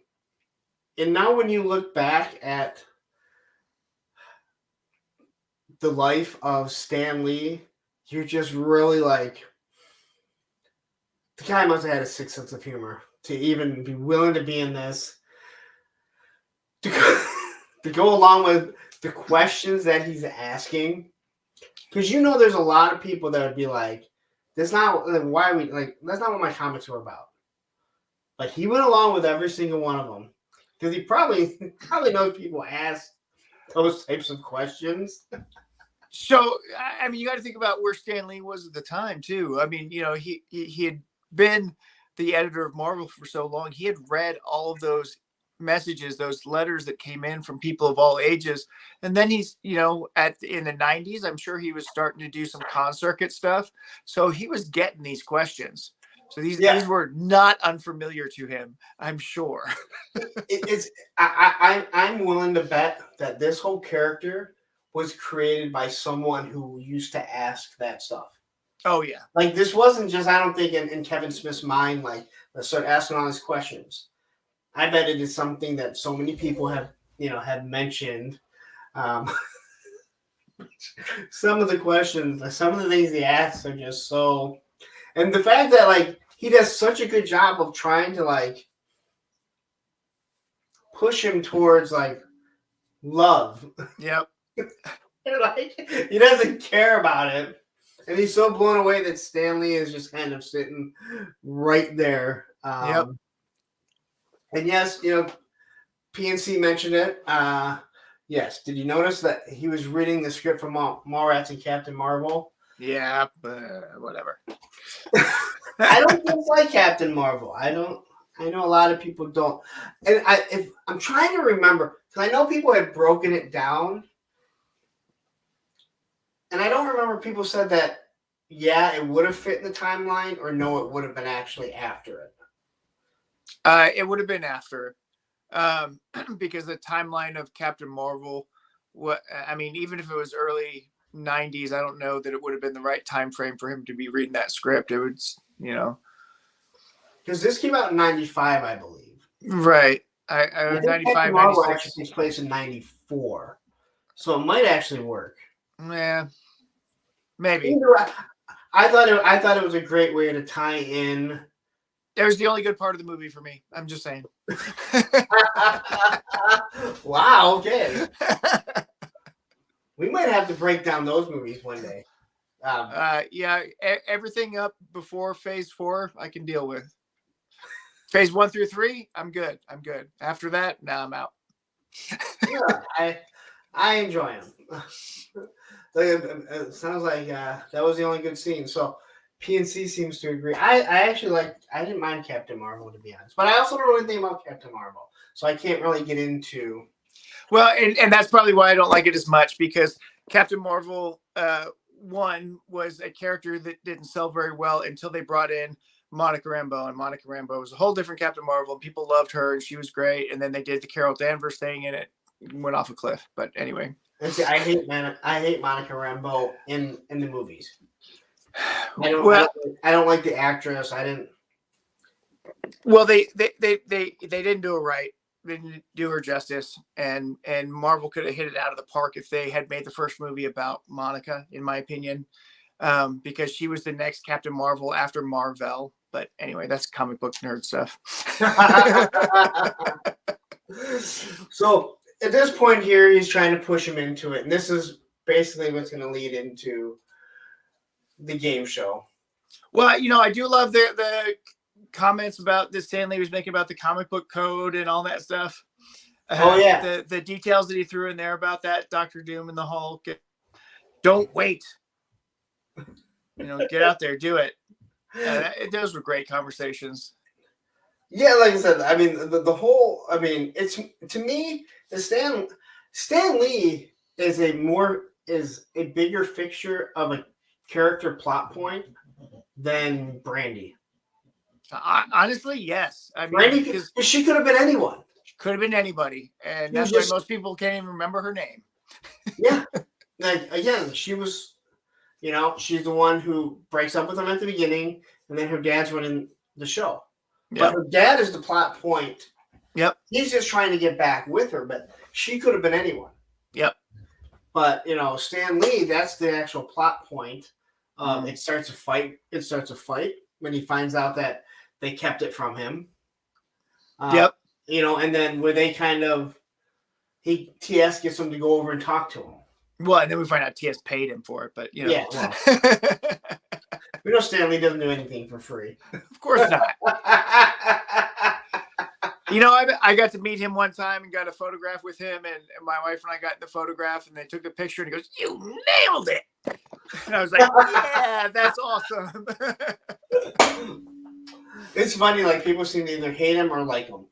now when you look back at the life of Stan Lee, you're just really like, the guy must have had a sick sense of humor to even be willing to be in this, to go along with the questions that he's asking. Because there's a lot of people that would be like, that's not why we like, that's not what my comics were about. But he went along with every single one of them because he probably knows people ask those types of questions. So, I mean, you got to think about where Stan Lee was at the time too. I mean, he had been the editor of Marvel for so long. He had read all of those messages, those letters that came in from people of all ages. And then he's, in the 90s, I'm sure he was starting to do some con circuit stuff. So he was getting these questions. So these were not unfamiliar to him, I'm sure. I'm willing to bet that this whole character was created by someone who used to ask that stuff. Oh yeah. Like this wasn't just, I don't think in Kevin Smith's mind, like, let's start asking all these questions. I bet it is something that so many people have mentioned. Some of the questions, some of the things he asks are just so, and the fact that like he does such a good job of trying to like push him towards like love. Yep. Like he doesn't care about it, and he's so blown away that Stan Lee is just kind of sitting right there. Yep. And yes, PNC mentioned it. Yes. Did you notice that he was reading the script from Mallrats and Captain Marvel? Yeah, whatever. I don't dislike Captain Marvel. I know a lot of people don't. And I'm trying to remember, because I know people had broken it down. And I don't remember people said that, yeah, it would have fit in the timeline, or no, it would have been actually after it. It would have been after, because the timeline of Captain Marvel, even if it was early 90s, I don't know that it would have been the right time frame for him to be reading that script. It would, because this came out in 95, I believe. Right. I think 95, Captain Marvel 96. actually takes place in 94, so it might actually work. Yeah, maybe. I thought it was a great way to tie in. It was the only good part of the movie for me. I'm just saying. Wow. Okay. We might have to break down those movies one day. Yeah, everything up before Phase 4, I can deal with. Phase 1 through 3, I'm good. After that, now I'm out. Yeah, I enjoy them. It sounds like that was the only good scene. So PNC seems to agree. I didn't mind Captain Marvel, to be honest, but I also don't know anything about Captain Marvel, so I can't really get into. Well, and that's probably why I don't like it as much, because Captain Marvel 1 was a character that didn't sell very well until they brought in Monica Rambeau, and Monica Rambeau was a whole different Captain Marvel, and people loved her, and she was great. And then they did the Carol Danvers thing, and it went off a cliff. But anyway, See, I hate Monica Rambeau in the movies. I don't like the actress. I didn't. Well, they didn't do it right. didn't do her justice, and Marvel could have hit it out of the park if they had made the first movie about Monica, in my opinion, because she was the next Captain Marvel after Marvel. But anyway, that's comic book nerd stuff. So at this point here, he's trying to push him into it, and this is basically what's going to lead into the game show. Well, I do love the comments about that Stan Lee was making about the comic book code and all that stuff. Oh yeah, the details that he threw in there about that Doctor Doom and the Hulk. Don't wait. Get out there, do it. Those were great conversations. Yeah, like I said, I mean the whole. I mean, it's to me, Stan Lee is a bigger fixture of a character plot point than Brandy. Honestly, yes. I mean, Brandy, because she could have been anyone. Could have been anybody, and that's why most people can't even remember her name. Yeah, like again, she was, she's the one who breaks up with him at the beginning, and then her dad's running the show. Yep. But her dad is the plot point. Yep. He's just trying to get back with her, but she could have been anyone. Yep. But Stan Lee, that's the actual plot point. It starts a fight. It starts a fight when he finds out that they kept it from him. Yep. And then where they kind of, TS gets him to go over and talk to him. Well, and then we find out TS paid him for it, but Yeah. Well, we know Stan Lee doesn't do anything for free. Of course not. I got to meet him one time and got a photograph with him, and my wife and I got in the photograph, and they took the picture, and he goes, "You nailed it!" And I was like, "Yeah, that's awesome." It's funny, like people seem to either hate him or like him.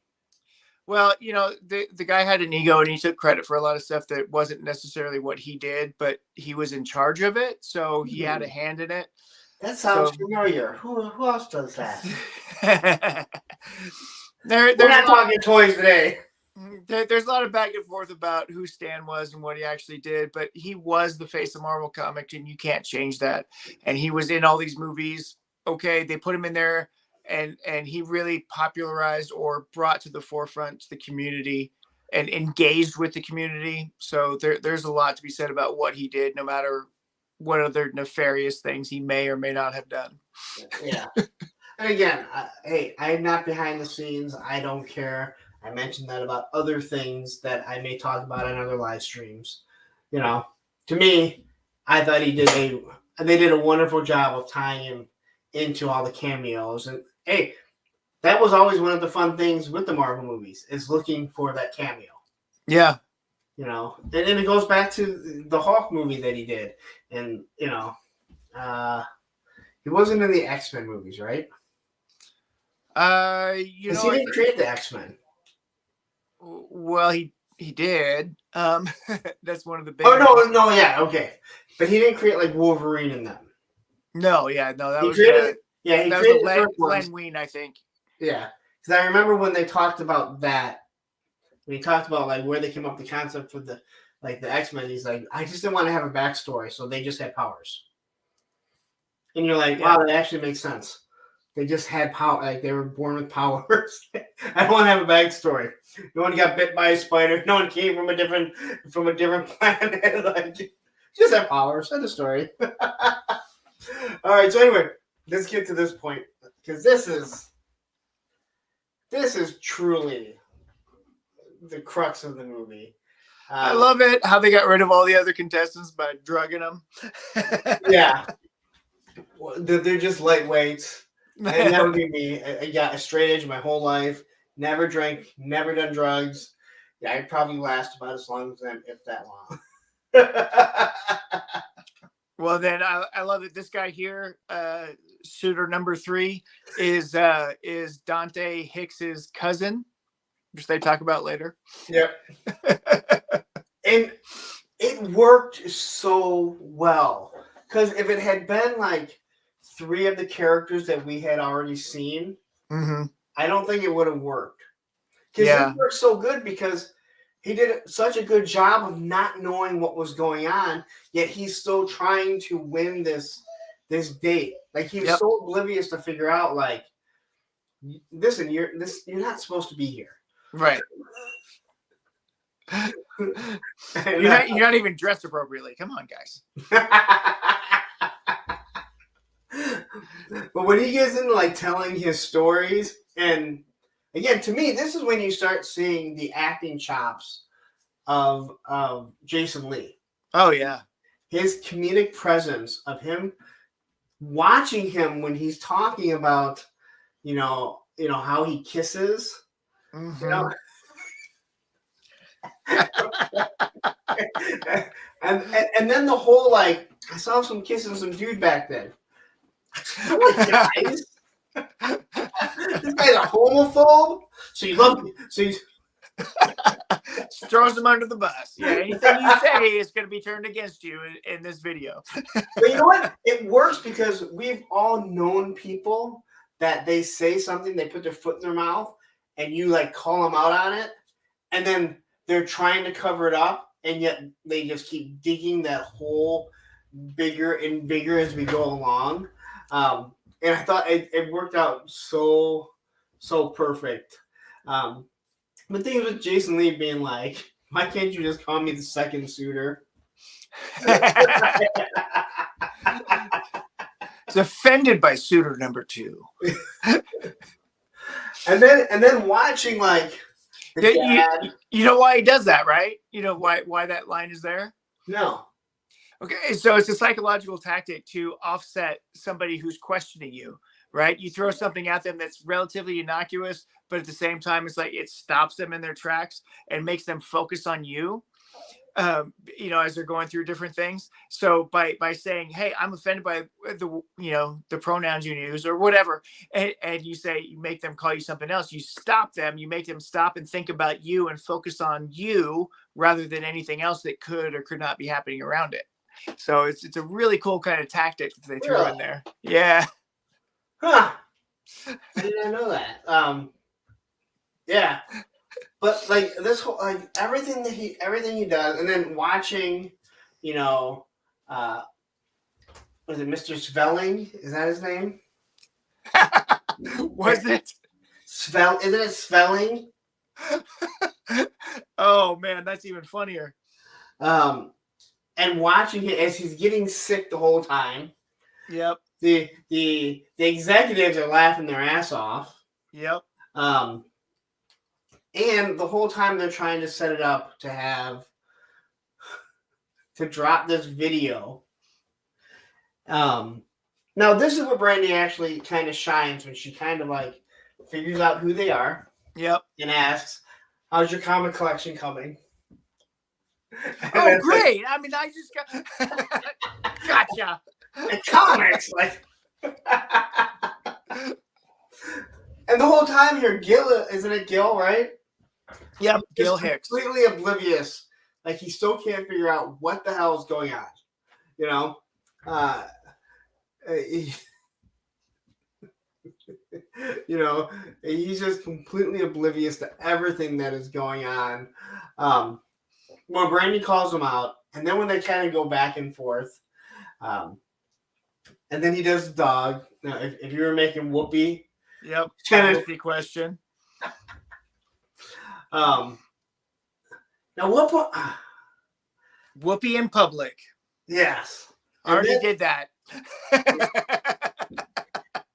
Well, the guy had an ego, and he took credit for a lot of stuff that wasn't necessarily what he did, but he was in charge of it, so he had a hand in it. That sounds familiar. Who else does that? We're not talking toys today. There's a lot of back and forth about who Stan was and what he actually did, but he was the face of Marvel Comics, and you can't change that. And he was in all these movies. Okay, they put him in there, and he really popularized or brought to the forefront the community and engaged with the community. So there's a lot to be said about what he did, no matter what other nefarious things he may or may not have done. Yeah. And again, I'm not behind the scenes. I don't care. I mentioned that about other things that I may talk about on other live streams. To me, I thought they did a wonderful job of tying him into all the cameos. And hey, that was always one of the fun things with the Marvel movies, is looking for that cameo. Yeah. And then it goes back to the Hulk movie that he did. And, he wasn't in the X-Men movies, right? He didn't create the X-Men. Well, he did. That's one of the big. Oh no, yeah, okay, but he didn't create like Wolverine in them. No, that was created Glenn Wein, I think. Yeah, because I remember when they talked about that. When he talked about like where they came up with the concept for the X-Men, he's like, I just didn't want to have a backstory, so they just had powers. And you're like, wow, that actually makes sense. They just had power, like they were born with powers. I don't want to have a backstory. No one got bit by a spider. No one came from a different planet. Like, just have powers. End of story. All right. So anyway, let's get to this point, because this is truly the crux of the movie. I love it how they got rid of all the other contestants by drugging them. Yeah, they're just lightweights. And that would be me. I got a straight edge my whole life. Never drank, never done drugs. Yeah, I'd probably last about as long as them, if that long. Well, then I love that this guy here, suitor number 3, is Dante Hicks's cousin, which they talk about later. Yep. And it worked so well, because if it had been like 3 of the characters that we had already seen, I don't think it would have worked. Because it worked so good, because he did such a good job of not knowing what was going on, yet he's still trying to win this date. Like, he was so oblivious to figure out, like, listen, you're not supposed to be here. Right. And, You're not even dressed appropriately. Come on, guys. but when he gets into like telling his stories, and again, to me, this is when you start seeing the acting chops of Jason Lee. Oh yeah. His comedic presence of him, watching him when he's talking about, how he kisses, Mm-hmm. you know. and then the whole like, I saw some kissing some dude back then. Guys, this guy's a homophobe. So you love me. So you throws them under the bus. Yeah, anything you say is going to be turned against you in this video. But you know what? It works because we've all known people that they say something, they put their foot in their mouth, and you like call them out on it, and then they're trying to cover it up, and yet they just keep digging that hole bigger and bigger as we go along. And I thought it worked out so perfect. But things with Jason Lee being like, why can't you just call me the second suitor? It's offended by suitor number 2. and then watching like the dad. You know why he does that, right? You know why that line is there? No. Okay, so it's a psychological tactic to offset somebody who's questioning you, right? You throw something at them that's relatively innocuous, but at the same time, it's like it stops them in their tracks and makes them focus on you, as they're going through different things. So by saying, hey, I'm offended by the pronouns you use or whatever, and you make them call you something else, you stop them, you make them stop and think about you and focus on you rather than anything else that could or could not be happening around it. So it's a really cool kind of tactic that they threw in there. Yeah. Huh. I did not know that. Yeah. But like this whole like everything he does, and then watching, was it Mr. Svelling? Is that his name? Was it? Isn't it Svelling? Oh man, that's even funnier. And watching it as he's getting sick the whole time. Yep. The executives are laughing their ass off. Yep. And the whole time they're trying to set it up to drop this video. Now this is where Brandy actually kind of shines when she kind of like figures out who they are. Yep. And asks, "How's your comic collection coming?" Oh, great! I mean, I just got gotcha. And comics, like, and the whole time here, Gil, isn't it Gil, right? Yep, Gil Hicks. Completely oblivious, like he still can't figure out what the hell is going on. He's just completely oblivious to everything that is going on. When Brandy calls him out, and then when they kind of go back and forth, and then he does the dog. Now, if you were making Whoopi, yep, Whoopi question. Now what point? Whoopi in public. Yes, already did that.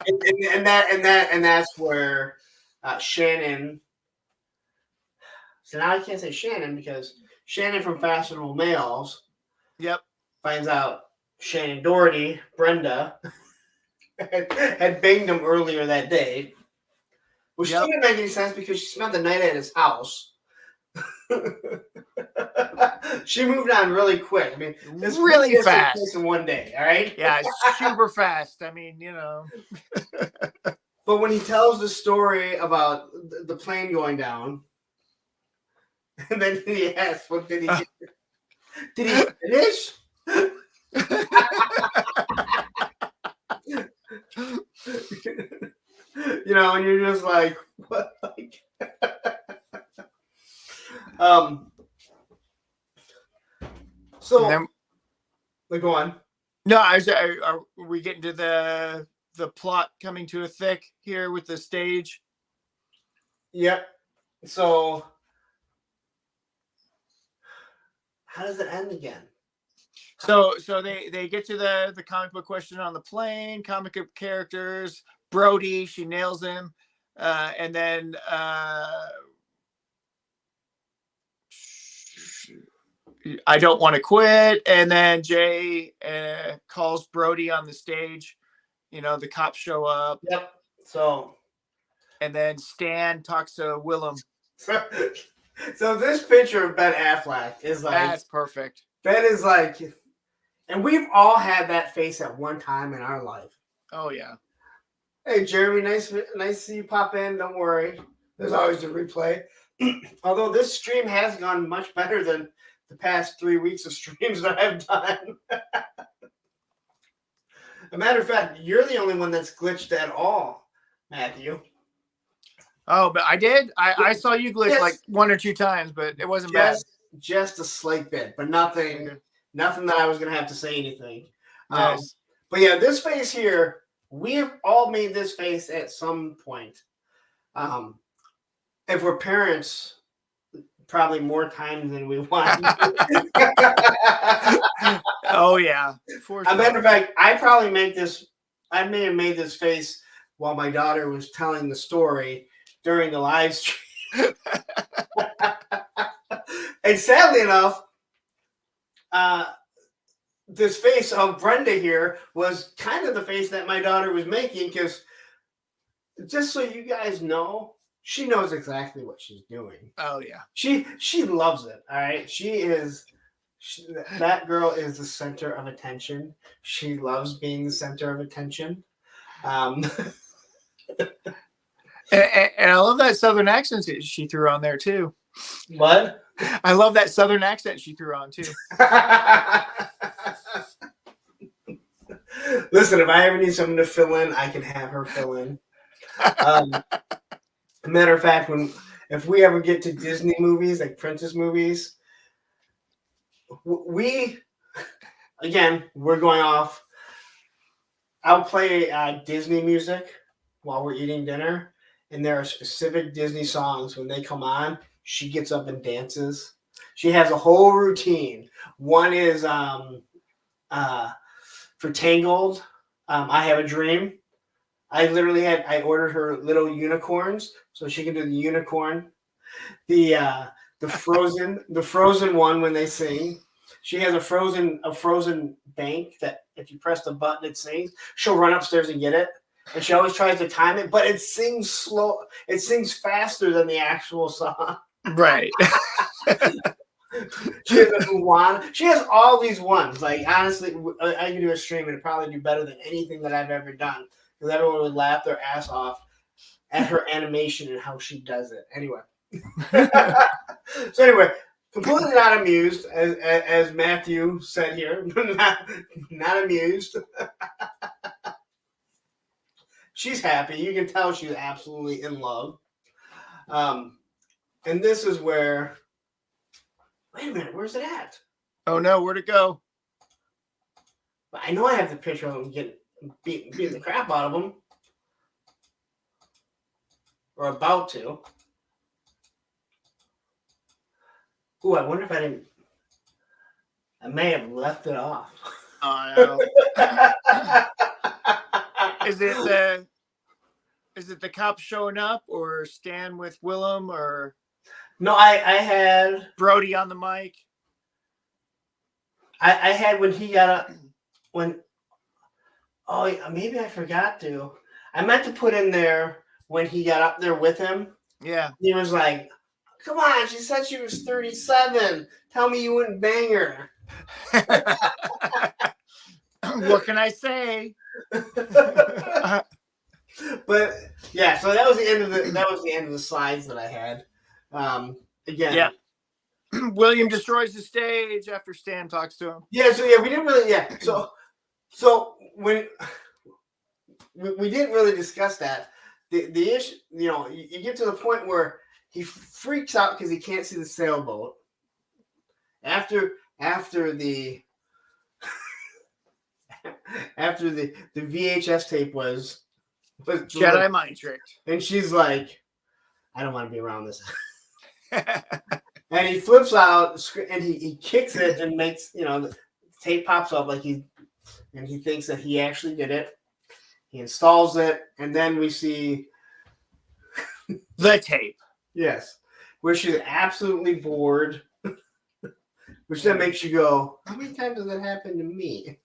and that's where Shannon. So now I can't say Shannon because Shannon from Fashionable Males. Yep. Finds out Shannon Doherty, Brenda, had banged him earlier that day. Which didn't make any sense because she spent the night at his house. She moved on really quick. I mean, this really fast in one day. All right. Yeah, super fast. I mean, But when he tells the story about the plane going down, and then he asks, "What did he? Did he finish?" And you're just like, what? So, then, go on. No, are we getting to the plot coming to a thick here with the stage? Yep. So how does it end again? So they get to the comic book question on the plane, comic book characters, Brody, she nails him. And then I don't want to quit. And then Jay calls Brody on the stage. The cops show up. Yep. So And then Stan talks to Willem. so this picture of Ben Affleck is like, that's perfect. Ben is like, and we've all had that face at one time in our life. Oh yeah. Hey Jeremy, nice to see you pop in. Don't worry, there's always a replay. Although this stream has gone much better than the past 3 weeks of streams that I've done. A matter of fact, you're the only one that's glitched at all, Matthew. Oh, but I did. I saw you glitch like 1 or 2 times, but it wasn't bad. Just a slight bit, but nothing that I was gonna have to say anything. Nice. But yeah, this face here, we have all made this face at some point. If we're parents, probably more times than we want. Oh yeah, for sure. As a matter of fact, I may have made this face while my daughter was telling the story during the live stream. And sadly enough, this face of Brenda here was kind of the face that my daughter was making, because just so you guys know, she knows exactly what she's doing. Oh yeah. She loves it. All right. That girl is the center of attention. She loves being the center of attention. And I love that Southern accent she threw on there too. What? I love that Southern accent she threw on too. Listen, if I ever need someone to fill in, I can have her fill in. Matter of fact, if we ever get to Disney movies, like princess movies, we're going off. I'll play Disney music while we're eating dinner, and there are specific Disney songs when they come on. She gets up and dances. She has a whole routine. One is for Tangled, I Have a Dream. I ordered her little unicorns so she can do the unicorn. The Frozen one when they sing. She has a frozen bank that if you press the button it sings. She'll run upstairs and get it. And she always tries to time it, but it sings slow. It sings faster than the actual song. Right. She has a Mulan. She has all these ones. Like, honestly, I can do a stream and it'd probably do better than anything that I've ever done. Because everyone would laugh their ass off at her animation and how she does it. Anyway. So anyway, completely not amused, as Matthew said here. not amused. She's happy. You can tell she's absolutely in love. And this is where... Wait a minute, where's it at? Oh no, where'd it go? I know I have the picture of him beating the crap out of him. Or about to. Ooh, I wonder if I may have left it off. Oh no. Is it the cops showing up, or Stan with Willem, or No, I had Brody on the mic? I had when he got up maybe I forgot to. I meant to put in there when he got up there with him. Yeah. He was like, "Come on, she said she was 37. Tell me you wouldn't bang her." What can I say? But yeah, so that was the end of the slides that I had. Again. Yeah. William destroys the stage after Stan talks to him. Yeah, so yeah, we didn't really So when we didn't really discuss that. The issue, you get to the point where he freaks out because he can't see the sailboat. After the VHS tape was Jedi mind tricked. and she's like, I don't want to be around this. And he flips out and he kicks it and makes, the tape pops up and he thinks that he actually did it. He installs it, and then we see the tape. Yes, where she's absolutely bored, which then makes you go, how many times has that happened to me?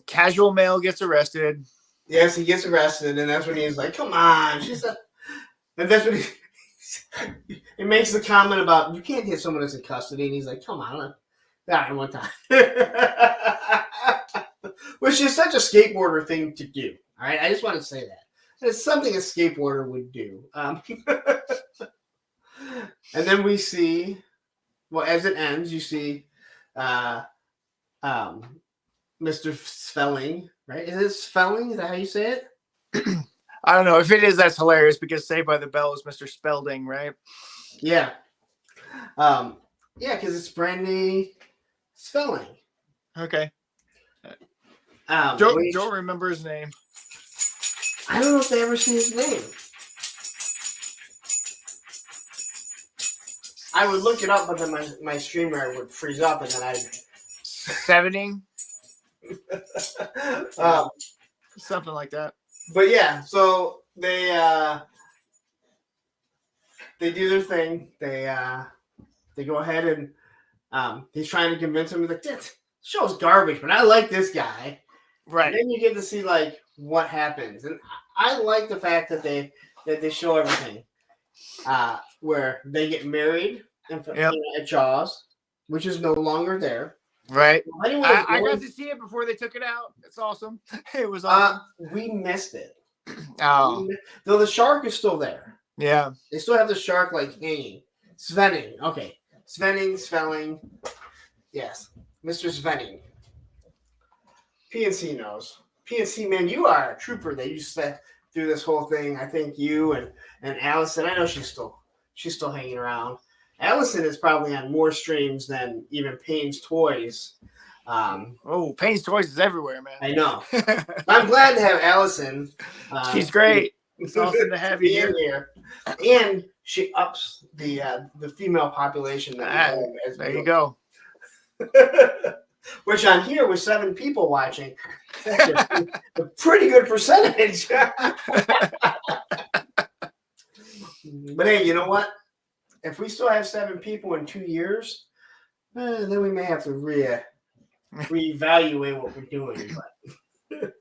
Casual male gets arrested. Yes, he gets arrested, and that's when he's like, come on. And that's when he makes the comment about, you can't hit someone that's in custody, and he's like, come on. That one time. Which is such a skateboarder thing to do. All right, I just want to say that. It's something a skateboarder would do. And then we see, well, as it ends, you see Mr. Svelling, right? Is it Svelling? Is that how you say it? I don't know. If it is, that's hilarious because Saved by the Bell is Mr. Spelding, right? Yeah. Yeah, because it's Brandy Svelling. Okay. Don't remember his name. I don't know if they ever see his name. I would look it up, but then my streamer would freeze up, and then I'd... 70? Something like that. But yeah, so they do their thing. They go ahead and he's trying to convince him that this show's garbage, but I like this guy. Right. And then you get to see like what happens, and I like the fact that they show everything, where they get married at Jaws, which is no longer there. Right. I got to see it before they took it out. It's awesome. It was awesome. We missed it. Oh. Though the shark is still there. Yeah. They still have the shark like hanging. Svenning. Okay. Svelling. Yes. Mr. Svenning. PNC knows. PNC, man, you are a trooper that you sat through this whole thing. I think you and Allison, I know she's still hanging around. Allison is probably on more streams than even Payne's Toys. Payne's Toys is everywhere, man. I know. I'm glad to have Allison. She's great. It's awesome to have you here. And she ups the female population. That we have there you go. Which on here with 7 people watching, that's a pretty good percentage. But hey, you know what? If we still have 7 people in 2 years, then we may have to reevaluate what we're doing. But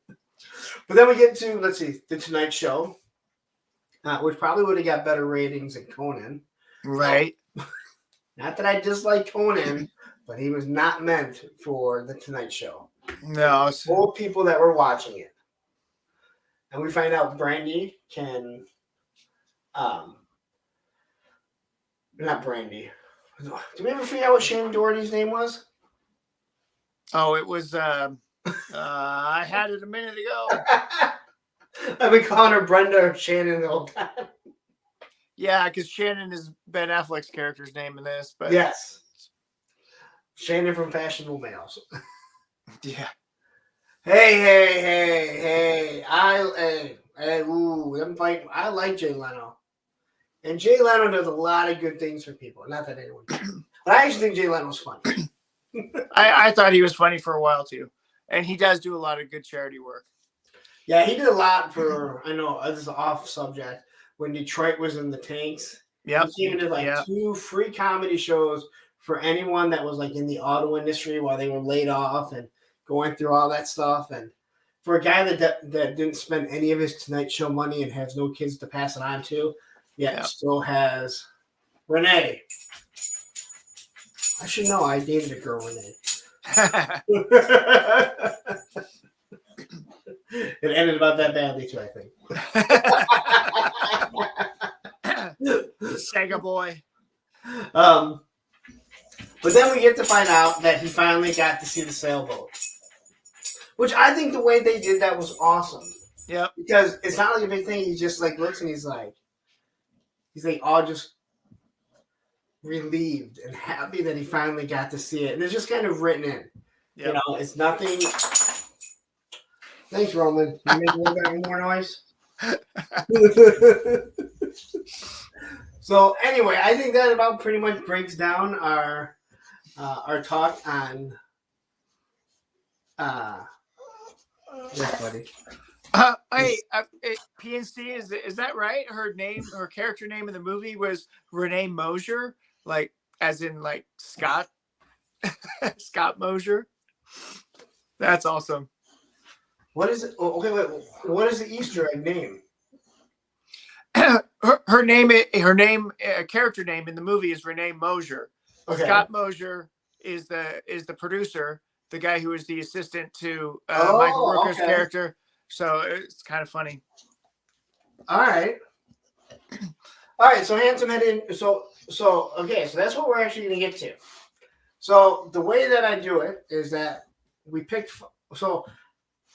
then we get to, let's see, The Tonight Show, which probably would have got better ratings than Conan. Right. Not that I dislike Conan, but he was not meant for The Tonight Show. No. Old people that were watching it. And we find out Brandy can... not Brandy. Did we ever figure out what Shannon Doherty's name was? Oh, it was... I had it a minute ago. I've been calling her Brenda or Shannon the whole time. Yeah, because Shannon is Ben Affleck's character's name in this. But yes. Shannon from Fashionable Males. Yeah. Hey. Them fighting. I like Jay Leno. And Jay Leno does a lot of good things for people. Not that anyone can. But I actually think Jay Leno's funny. I thought he was funny for a while, too. And he does do a lot of good charity work. Yeah, he did a lot for, I know, this is off subject, when Detroit was in the tanks. Yep. He even did 2 free comedy shows for anyone that was like in the auto industry while they were laid off and going through all that stuff. And for a guy that didn't spend any of his Tonight Show money and has no kids to pass it on to, still has Renee. I should know. I dated a girl, Renee. It ended about that badly too, I think. Sega boy. But then we get to find out that he finally got to see the sailboat, which I think the way they did that was awesome. Yep. Because it's not like a big thing. He just like looks and he's like all just relieved and happy that he finally got to see it, and it's just kind of written in. Yep. You know, it's nothing. Thanks, Roman. You make a little bit more noise. So anyway, I think that about pretty much breaks down our talk on yes, buddy. PNC, is that right? Her character name in the movie was Renee Mosier, like as in like Scott, Scott Mosier. That's awesome. What is it? Oh, okay, wait. What is the Easter egg name? her character name in the movie is Renee Mosier. Okay. Scott Mosier is the producer, the guy who is the assistant to Michael Rooker's character. So it's kind of funny. All right. So handsome head in. So that's what we're actually going to get to. So the way that I do it is that we picked. So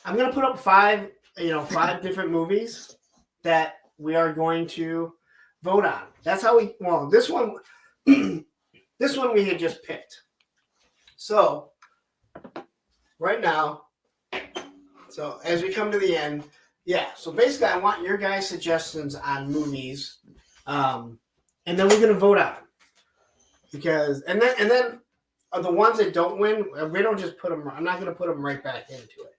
I'm going to put up five different movies that we are going to vote on. That's how we. Well, this one we had just picked. So right now, so as we come to the end, yeah. So basically, I want your guys' suggestions on movies, and then we're gonna vote on because and then the ones that don't win, we don't just put them. I'm not gonna put them right back into it.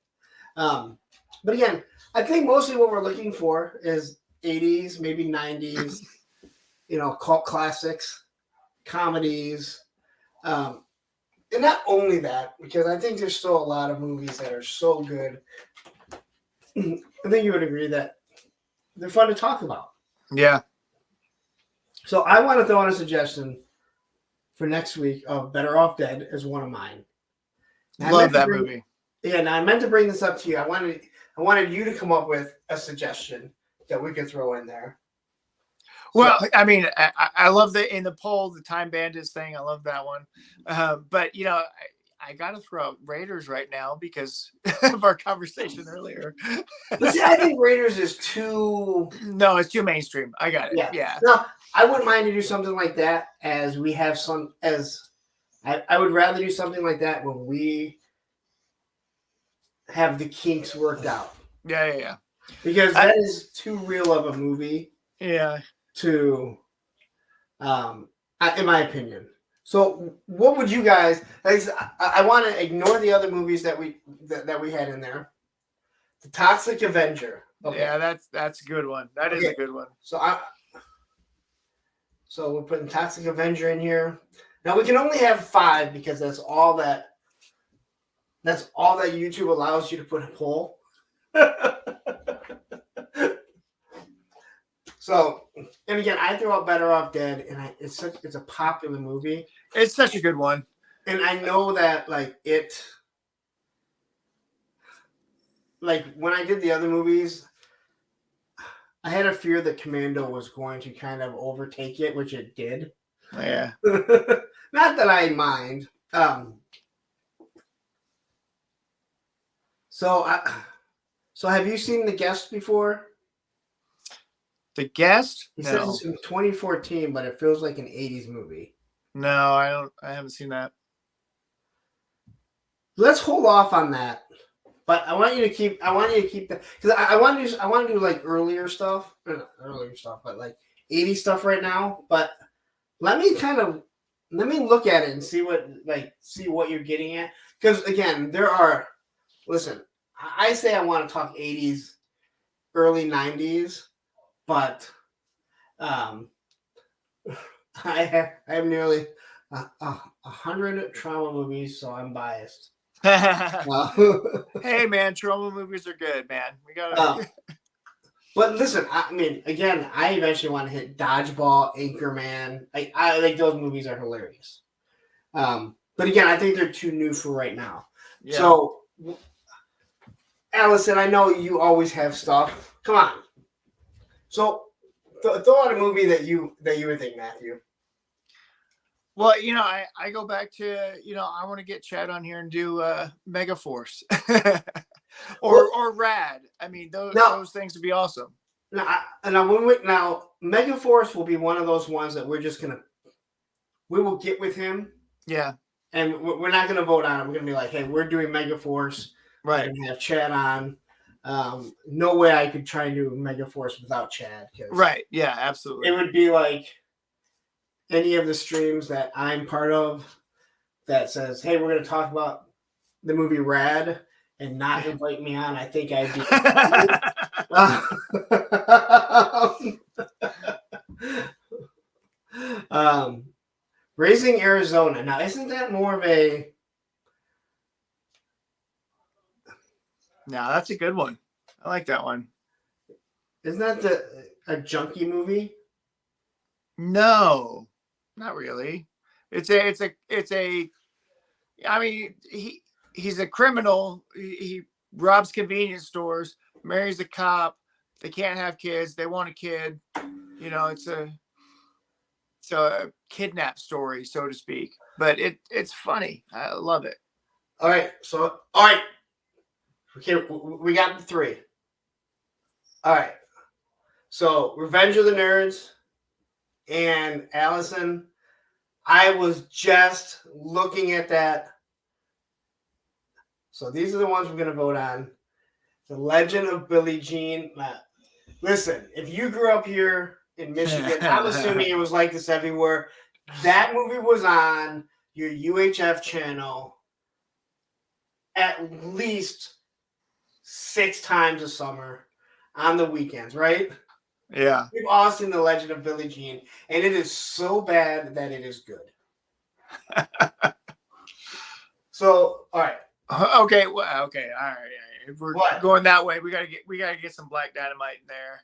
But again, I think mostly what we're looking for is 80s, maybe 90s, cult classics, comedies. And not only that, because I think there's still a lot of movies that are so good. I think you would agree that they're fun to talk about. Yeah. So I want to throw in a suggestion for next week of Better Off Dead as one of mine. Love that movie. Yeah, and I meant to bring this up to you. I wanted you to come up with a suggestion that we could throw in there. Well, I mean, I love in the poll, the Time Bandits thing. I love that one. But, I got to throw out Raiders right now because of our conversation earlier. But see, I think Raiders is too... No, it's too mainstream. I got it. Yeah. No, I wouldn't mind to do something like that as we have some... I would rather do something like that when we have the kinks worked out. Yeah. Because that is too real of a movie. Yeah. To, in my opinion. So, what would you guys? I want to ignore the other movies that we had in there. The Toxic Avenger. Okay. Yeah, that's a good one. That is a good one. So we're putting Toxic Avenger in here. Now we can only have 5 because that's all that YouTube allows you to put a poll. So, and again, I throw out Better Off Dead, and it's a popular movie. It's such a good one. And I know that, when I did the other movies, I had a fear that Commando was going to kind of overtake it, which it did. Yeah. Not that I mind. So have you seen The Guest before? The Guest? He says it's in 2014, but it feels like an 80s movie. No, I haven't seen that. Let's hold off on that. But I want you to keep that because I want to do like earlier stuff, but like 80s stuff right now. But let me look at it and see what you're getting at. Because again, I say I want to talk 80s, early 90s. But I have nearly 100 trauma movies, so I'm biased. Hey man, trauma movies are good, man. We gotta. But listen, I mean, again, I eventually want to hit Dodgeball, Anchorman. I like those movies are hilarious. But again, I think they're too new for right now. Yeah. So, Allison, I know you always have stuff. Come on. So, throw out a movie that you would think, Matthew. Well, I go back to, I want to get Chad on here and do Megaforce or Rad. I mean, those things would be awesome. Now, Megaforce will be one of those ones that we will get with him. Yeah. And we're not going to vote on it. We're going to be like, hey, we're doing Megaforce. Right. We're going to have Chad on. No way I could try and do Megaforce without Chad. Right. Yeah, absolutely. It would be like any of the streams that I'm part of that says, hey, we're going to talk about the movie Rad and not invite me on. I think I'd be. Raising Arizona. Now, isn't that more of a... No, that's a good one. I like that one. Isn't that a junkie movie? No, not really. It's a. I mean, he's a criminal. He robs convenience stores, marries a cop. They can't have kids. They want a kid. You know, it's a kidnap story, so to speak. But it's funny. I love it. All right. Okay, we got the 3. All right. So, Revenge of the Nerds and Allison, I was just looking at that. So, these are the ones we're going to vote on. The Legend of Billie Jean. Listen, if you grew up here in Michigan, I'm assuming it was like this everywhere. That movie was on your UHF channel at least 6 times a summer on the weekends, right? Yeah. We've all seen The Legend of Billie Jean, and it is so bad that it is good. So, all right. Okay. Well, okay. All right. If we're going that way, we gotta get some Black Dynamite in there.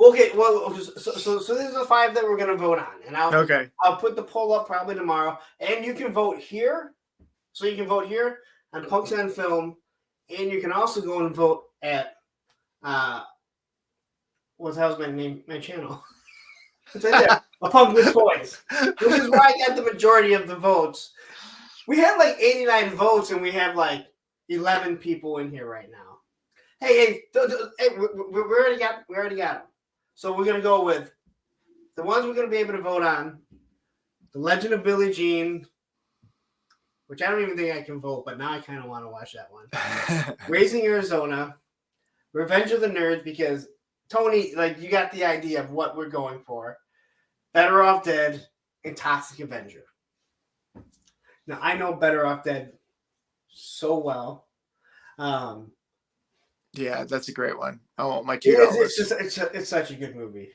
Okay. Well, so these are the 5 that we're gonna vote on, and I'll put the poll up probably tomorrow, and you can vote here. So you can vote here on Punks on Film, and you can also go and vote at what the hell's my name? My channel. It's right there. A Punk with Toys, which is where I got the majority of the votes. We had like 89 votes, and we have like 11 people in here right now. Hey, we already got them. So we're gonna go with the ones we're gonna be able to vote on: The Legend of Billie Jean, which I don't even think I can vote, but now I kind of want to watch that one. Raising Arizona, Revenge of the Nerds, because Tony, like, you got the idea of what we're going for. Better Off Dead and Toxic Avenger. Now, I know Better Off Dead so well. Yeah, that's a great one. I want my $2. It's such a good movie.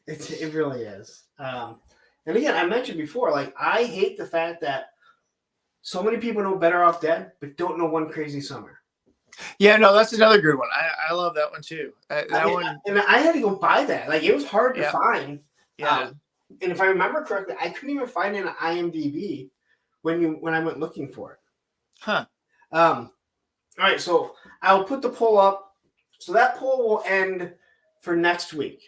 It really is. And again, I mentioned before, like, I hate the fact that so many people know Better Off Dead, but don't know One Crazy Summer. Yeah, no, that's another good one. I love that one too. And I had to go buy that. Like, it was hard to find. Yeah. And if I remember correctly, I couldn't even find it on IMDb when I went looking for it. Huh. All right, so I'll put the poll up. So that poll will end for next week.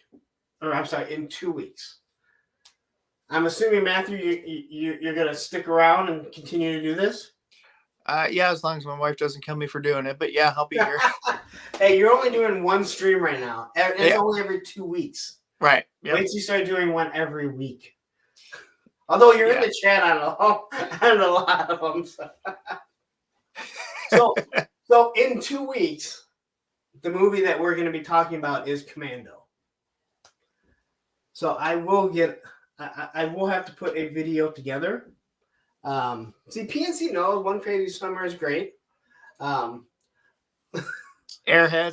Or I'm sorry, in 2 weeks. I'm assuming, Matthew, you're going to stick around and continue to do this? Yeah, as long as my wife doesn't kill me for doing it. But yeah, I'll be here. Hey, you're only doing one stream right now. It's only every 2 weeks. Right. Yep. Wait till you start doing one every week. Although you're in the chat on a lot of them. So in 2 weeks, the movie that we're going to be talking about is Commando. So I will have to put a video together. See, PNC knows One Crazy Summer is great. Airheads,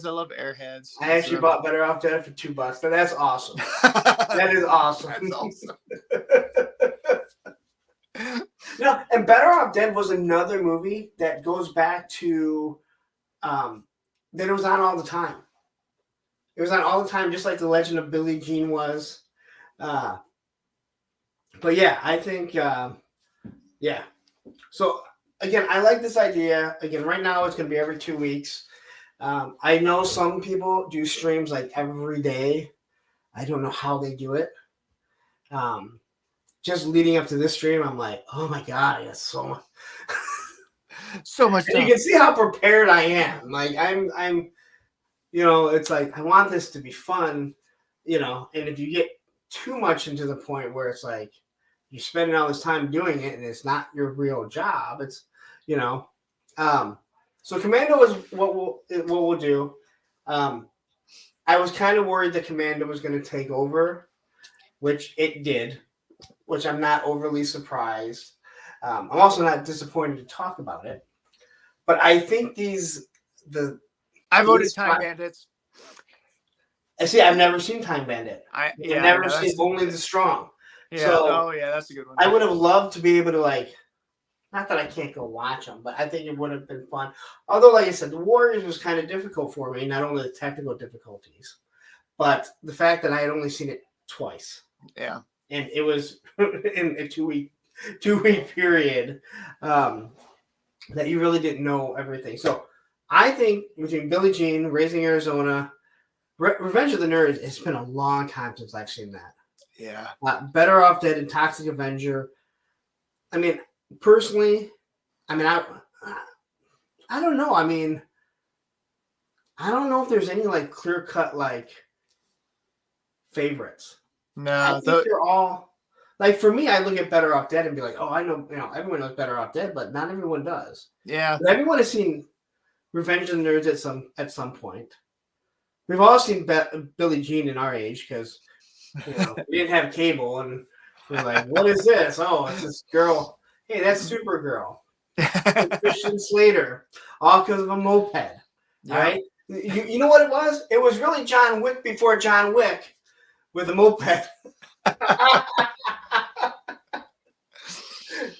I love Airheads. I actually bought Better Off Dead for $2. So that's awesome. That is awesome. That's awesome. And Better Off Dead was another movie that goes back to that it was on all the time. It was on all the time, just like The Legend of Billie Jean was. But yeah, I think So again, I like this idea. Again, right now it's going to be every 2 weeks. I know some people do streams like every day. I don't know how they do it. Just leading up to this stream, I'm like, oh my God, I got so much. So much time. You can see how prepared I am. Like I'm, it's like, I want this to be fun, and if you get too much into the point where it's like, you're spending all this time doing it and it's not your real job, it's, So Commando is what we'll do. I was kind of worried that Commando was going to take over, which it did, which I'm not overly surprised. I'm also not disappointed to talk about it, but I think I voted these Time Bandits. I see. I've never seen Time Bandit. I I've never seen Only the Strong. Yeah. So oh yeah, that's a good one. I would have loved to be able to not that I can't go watch them, but I think it would have been fun. Although, like I said, the Warriors was kind of difficult for me, not only the technical difficulties, but the fact that I had only seen it twice. Yeah. And it was in a two-week period that you really didn't know everything. So I think between Billie Jean, Raising Arizona, Revenge of the Nerds, it's been a long time since I've seen that. Yeah. Better Off Dead and Toxic Avenger. I mean, personally, I don't know. I mean, I don't know if there's any clear cut favorites. No, I think they're all for me. I look at Better Off Dead and be like, oh, I know, everyone knows Better Off Dead, but not everyone does. Yeah, but everyone has seen Revenge of the Nerds at some point. We've all seen Billie Jean in our age because we didn't have cable, and we're like, what is this? Oh, it's this girl. Hey, that's Supergirl. Christian Slater, all because of a moped. Yeah. All right. You know what it was? It was really John Wick before John Wick with a moped.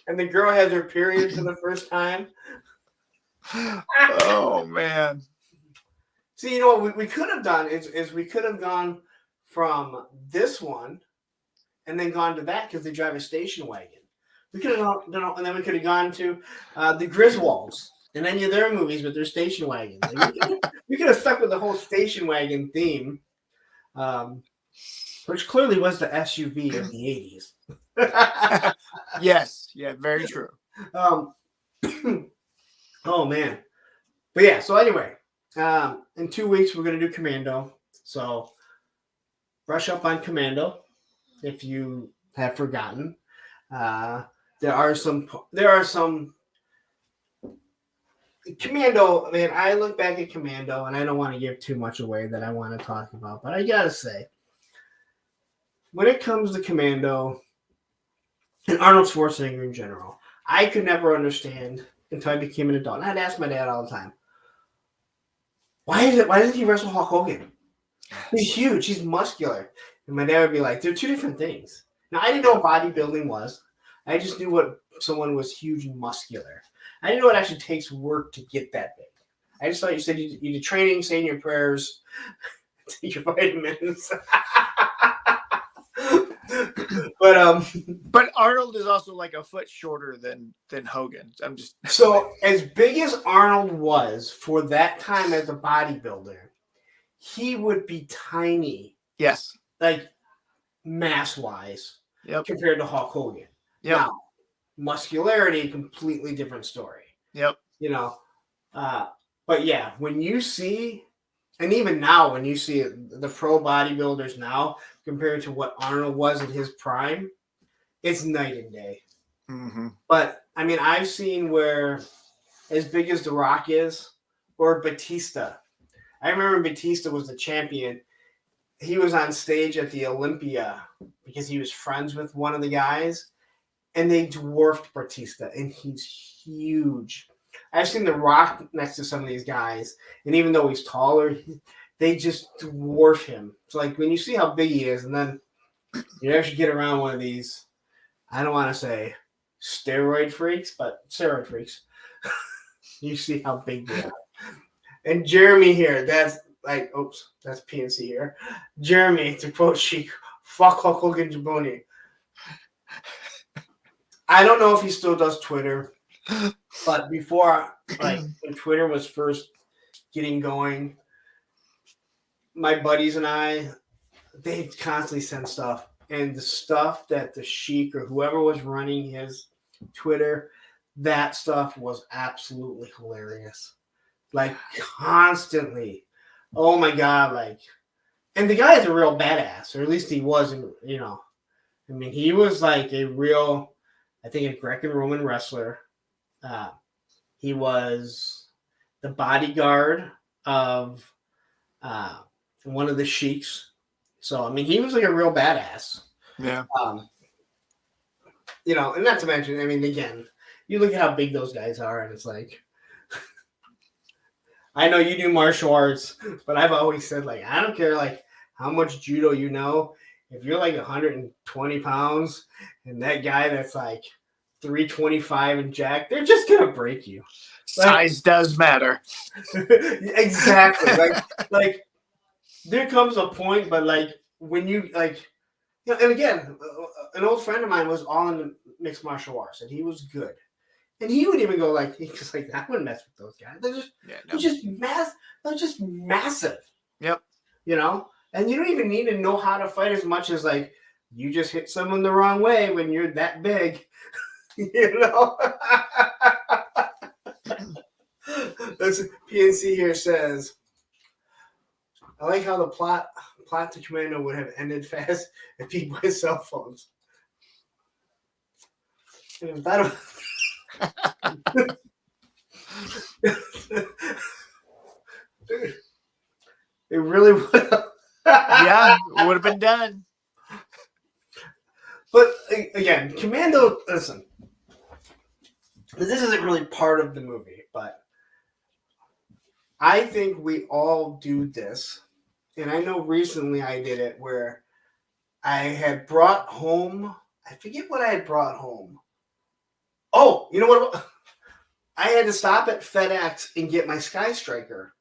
And the girl had her period for the first time. Oh, man. See, what we could have done is we could have gone from this one and then gone to that because they drive a station wagon. We could have done, and then we could have gone to the Griswolds and any of their movies with their station wagons. We could have stuck with the whole station wagon theme, which clearly was the SUV of the 80s. Yes, yeah, very true. Oh man, but yeah. So anyway, in 2 weeks we're gonna do Commando. So brush up on Commando if you have forgotten. There are some Commando. Man, I look back at Commando, and I don't want to give too much away that I want to talk about, but I gotta say, when it comes to Commando and Arnold Schwarzenegger in general, I could never understand until I became an adult. And I'd ask my dad all the time, why doesn't he wrestle Hulk Hogan? He's huge. He's muscular. And my dad would be like, they're two different things. Now, I didn't know what bodybuilding was. I just knew what someone was huge and muscular. I didn't know it actually takes work to get that big. I just thought you said you did training, saying your prayers, take your vitamins. But Arnold is also like a foot shorter than Hogan. I'm just so as big as Arnold was for that time as a bodybuilder, he would be tiny. Yes. Like mass wise, compared to Hulk Hogan. Yep. Now, muscularity, completely different story. Yep. But yeah, when you see, and even now, when you see the pro bodybuilders now compared to what Arnold was in his prime, it's night and day. Mm-hmm. But I mean, I've seen where as big as The Rock is, or Batista. I remember Batista was the champion. He was on stage at the Olympia because he was friends with one of the guys, and they dwarfed Batista, and he's huge. I've seen The Rock next to some of these guys, and even though he's taller, they just dwarf him. So, when you see how big he is, and then you actually get around one of these, I don't want to say steroid freaks, but steroid freaks, you see how big they are. And Jeremy here, that's that's PNC here. Jeremy, to quote Sheik, fuck Hulk Hogan Jaboni. I don't know if he still does Twitter, but before, when Twitter was first getting going, my buddies and I, they'd constantly send stuff. And the stuff that the Sheik or whoever was running his Twitter, that stuff was absolutely hilarious. Constantly. Oh my God. And the guy is a real badass, or at least he was, I mean, he was a real, I think, a Greco-Roman wrestler. He was the bodyguard of one of the sheiks. So I mean, he was like a real badass. Yeah. You know, and not to mention, I mean, again, you look at how big those guys are, and it's like, I know you do martial arts, but I've always said, like, I don't care, like, how much judo you know. If you're like 120 pounds, and that guy that's like 325 and jack, they're just gonna break you. Size does matter. Exactly. Like there comes a point, but like when you like, you know, and again, an old friend of mine was all in mixed martial arts, and he was good. And he would even go like, he's like, I wouldn't mess with those guys. They're just massive. Yep. You know, and you don't even need to know how to fight as much as like you just hit someone the wrong way when you're that big. You know. That's PNC here says. I like how the plot to Commando would have ended fast if he by cell phones. And if that dude, it really would have. Yeah, it would have been done. But again, Commando, listen, this isn't really part of the movie, but I think we all do this. And I know recently I did it where I had brought home, I forget what I had brought home. Oh, you know what? I had to stop at FedEx and get my Sky Striker.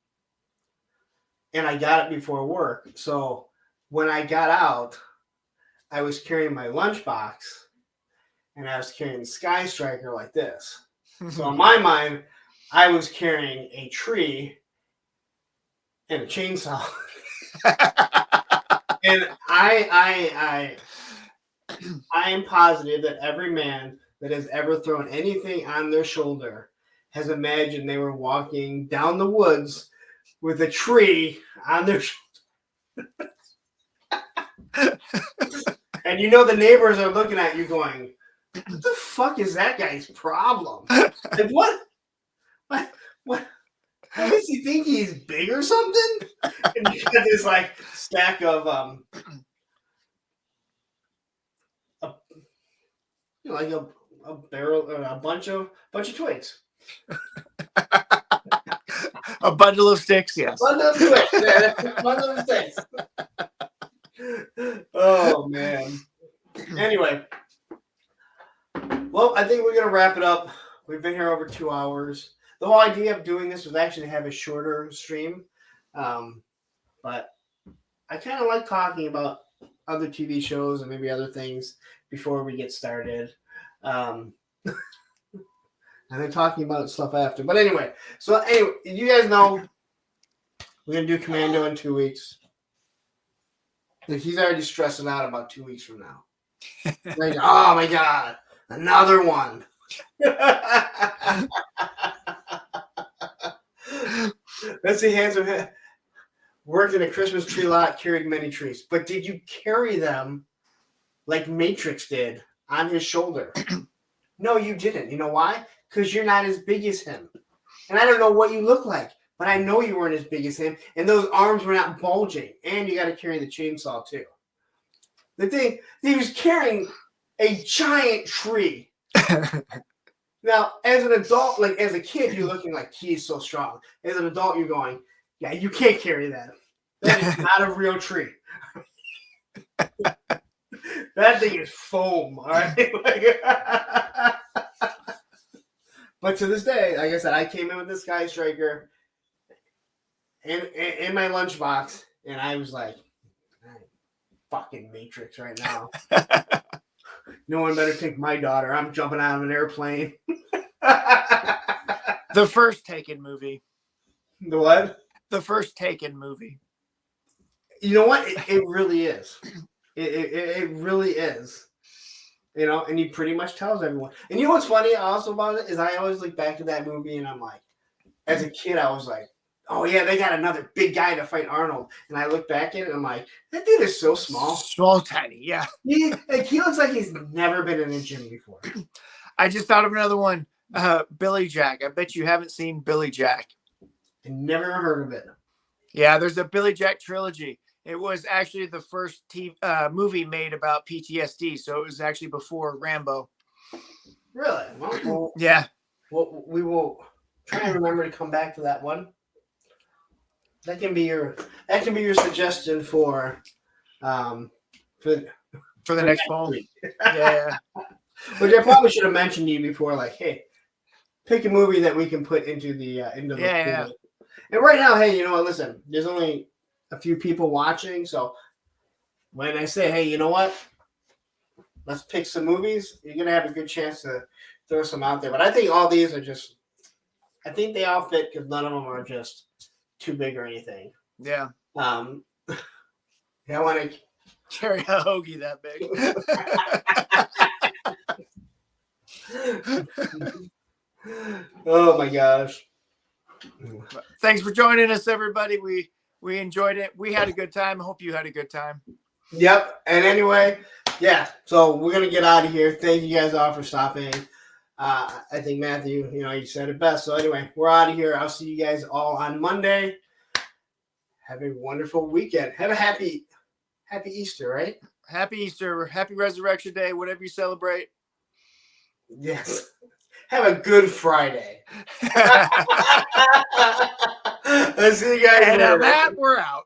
And I got it before work. So when I got out, I was carrying my lunchbox and I was carrying the Sky Striker like this. So in my mind, I was carrying a tree and a chainsaw. And I am positive that every man that has ever thrown anything on their shoulder has imagined they were walking down the woods with a tree on their shoulder. And you know the neighbors are looking at you going, what the fuck is that guy's problem? Like, what? Does he think he's big or something? And you got this like stack of like a barrel or a bunch of twigs. A bundle of sticks, yes. Bundle of twigs. Yeah, bundle of sticks. Oh man. Anyway. Well, I think we're gonna wrap it up. We've been here over 2 hours. The whole idea of doing this was actually to have a shorter stream. But I kind of like talking about other TV shows and maybe other things before we get started. And then talking about stuff after. But anyway, you guys know we're going to do Commando in 2 weeks. And he's already stressing out about 2 weeks from now. Like, oh my God, another one. Let's see, handsome. Worked in a Christmas tree lot, carried many trees. But did you carry them like Matrix did on his shoulder? No, you didn't. You know why? Because you're not as big as him. And I don't know what you look like, but I know you weren't as big as him. And those arms were not bulging. And you got to carry the chainsaw too. The thing, he was carrying a giant tree. Now, as an adult, like as a kid, you're looking like he's so strong. As an adult, you're going, yeah, you can't carry that. That is not a real tree. That thing is foam, all right? But to this day, like I said, I came in with this Sky Striker in my lunchbox, and I was like, fucking Matrix right now. No one better take my daughter. I'm jumping out of an airplane. The first Taken movie. The what? The first Taken movie. You know what? It really is. It really is. You know, and he pretty much tells everyone. And you know what's funny also about it is I always look back to that movie and I'm like, as a kid, I was like, oh yeah, they got another big guy to fight Arnold. And I look back at it and I'm like, that dude is so small. Small, tiny, yeah. He looks like he's never been in a gym before. I just thought of another one. Billy Jack. I bet you haven't seen Billy Jack. I never heard of it. Yeah, there's a Billy Jack trilogy. It was actually the first movie made about PTSD, so it was actually before Rambo. Really? Well, Yeah. we will try and remember to come back to that one. That can be your suggestion for the next poll. week. Yeah. Which I probably should have mentioned to you before, like, hey, pick a movie that we can put into the Yeah. pool. And right now, hey, you know what? Listen, there's only a few people watching, so when I say, hey, you know what? Let's pick some movies, you're gonna have a good chance to throw some out there. But I think all these are just, I think they all fit because none of them are just too big or anything. Yeah. Yeah, I want to carry a hoagie that big. Oh my gosh. Thanks for joining us, everybody. We enjoyed it. We had a good time. I hope you had a good time. Yep. And anyway, yeah. So we're gonna get out of here. Thank you guys all for stopping. I think Matthew, you said it best. So anyway, we're out of here. I'll see you guys all on Monday. Have a wonderful weekend. Have a happy Easter, right? Happy Easter. Happy Resurrection Day. Whatever you celebrate. Yes. Have a good Friday. I'll see you guys And later. on that, we're out.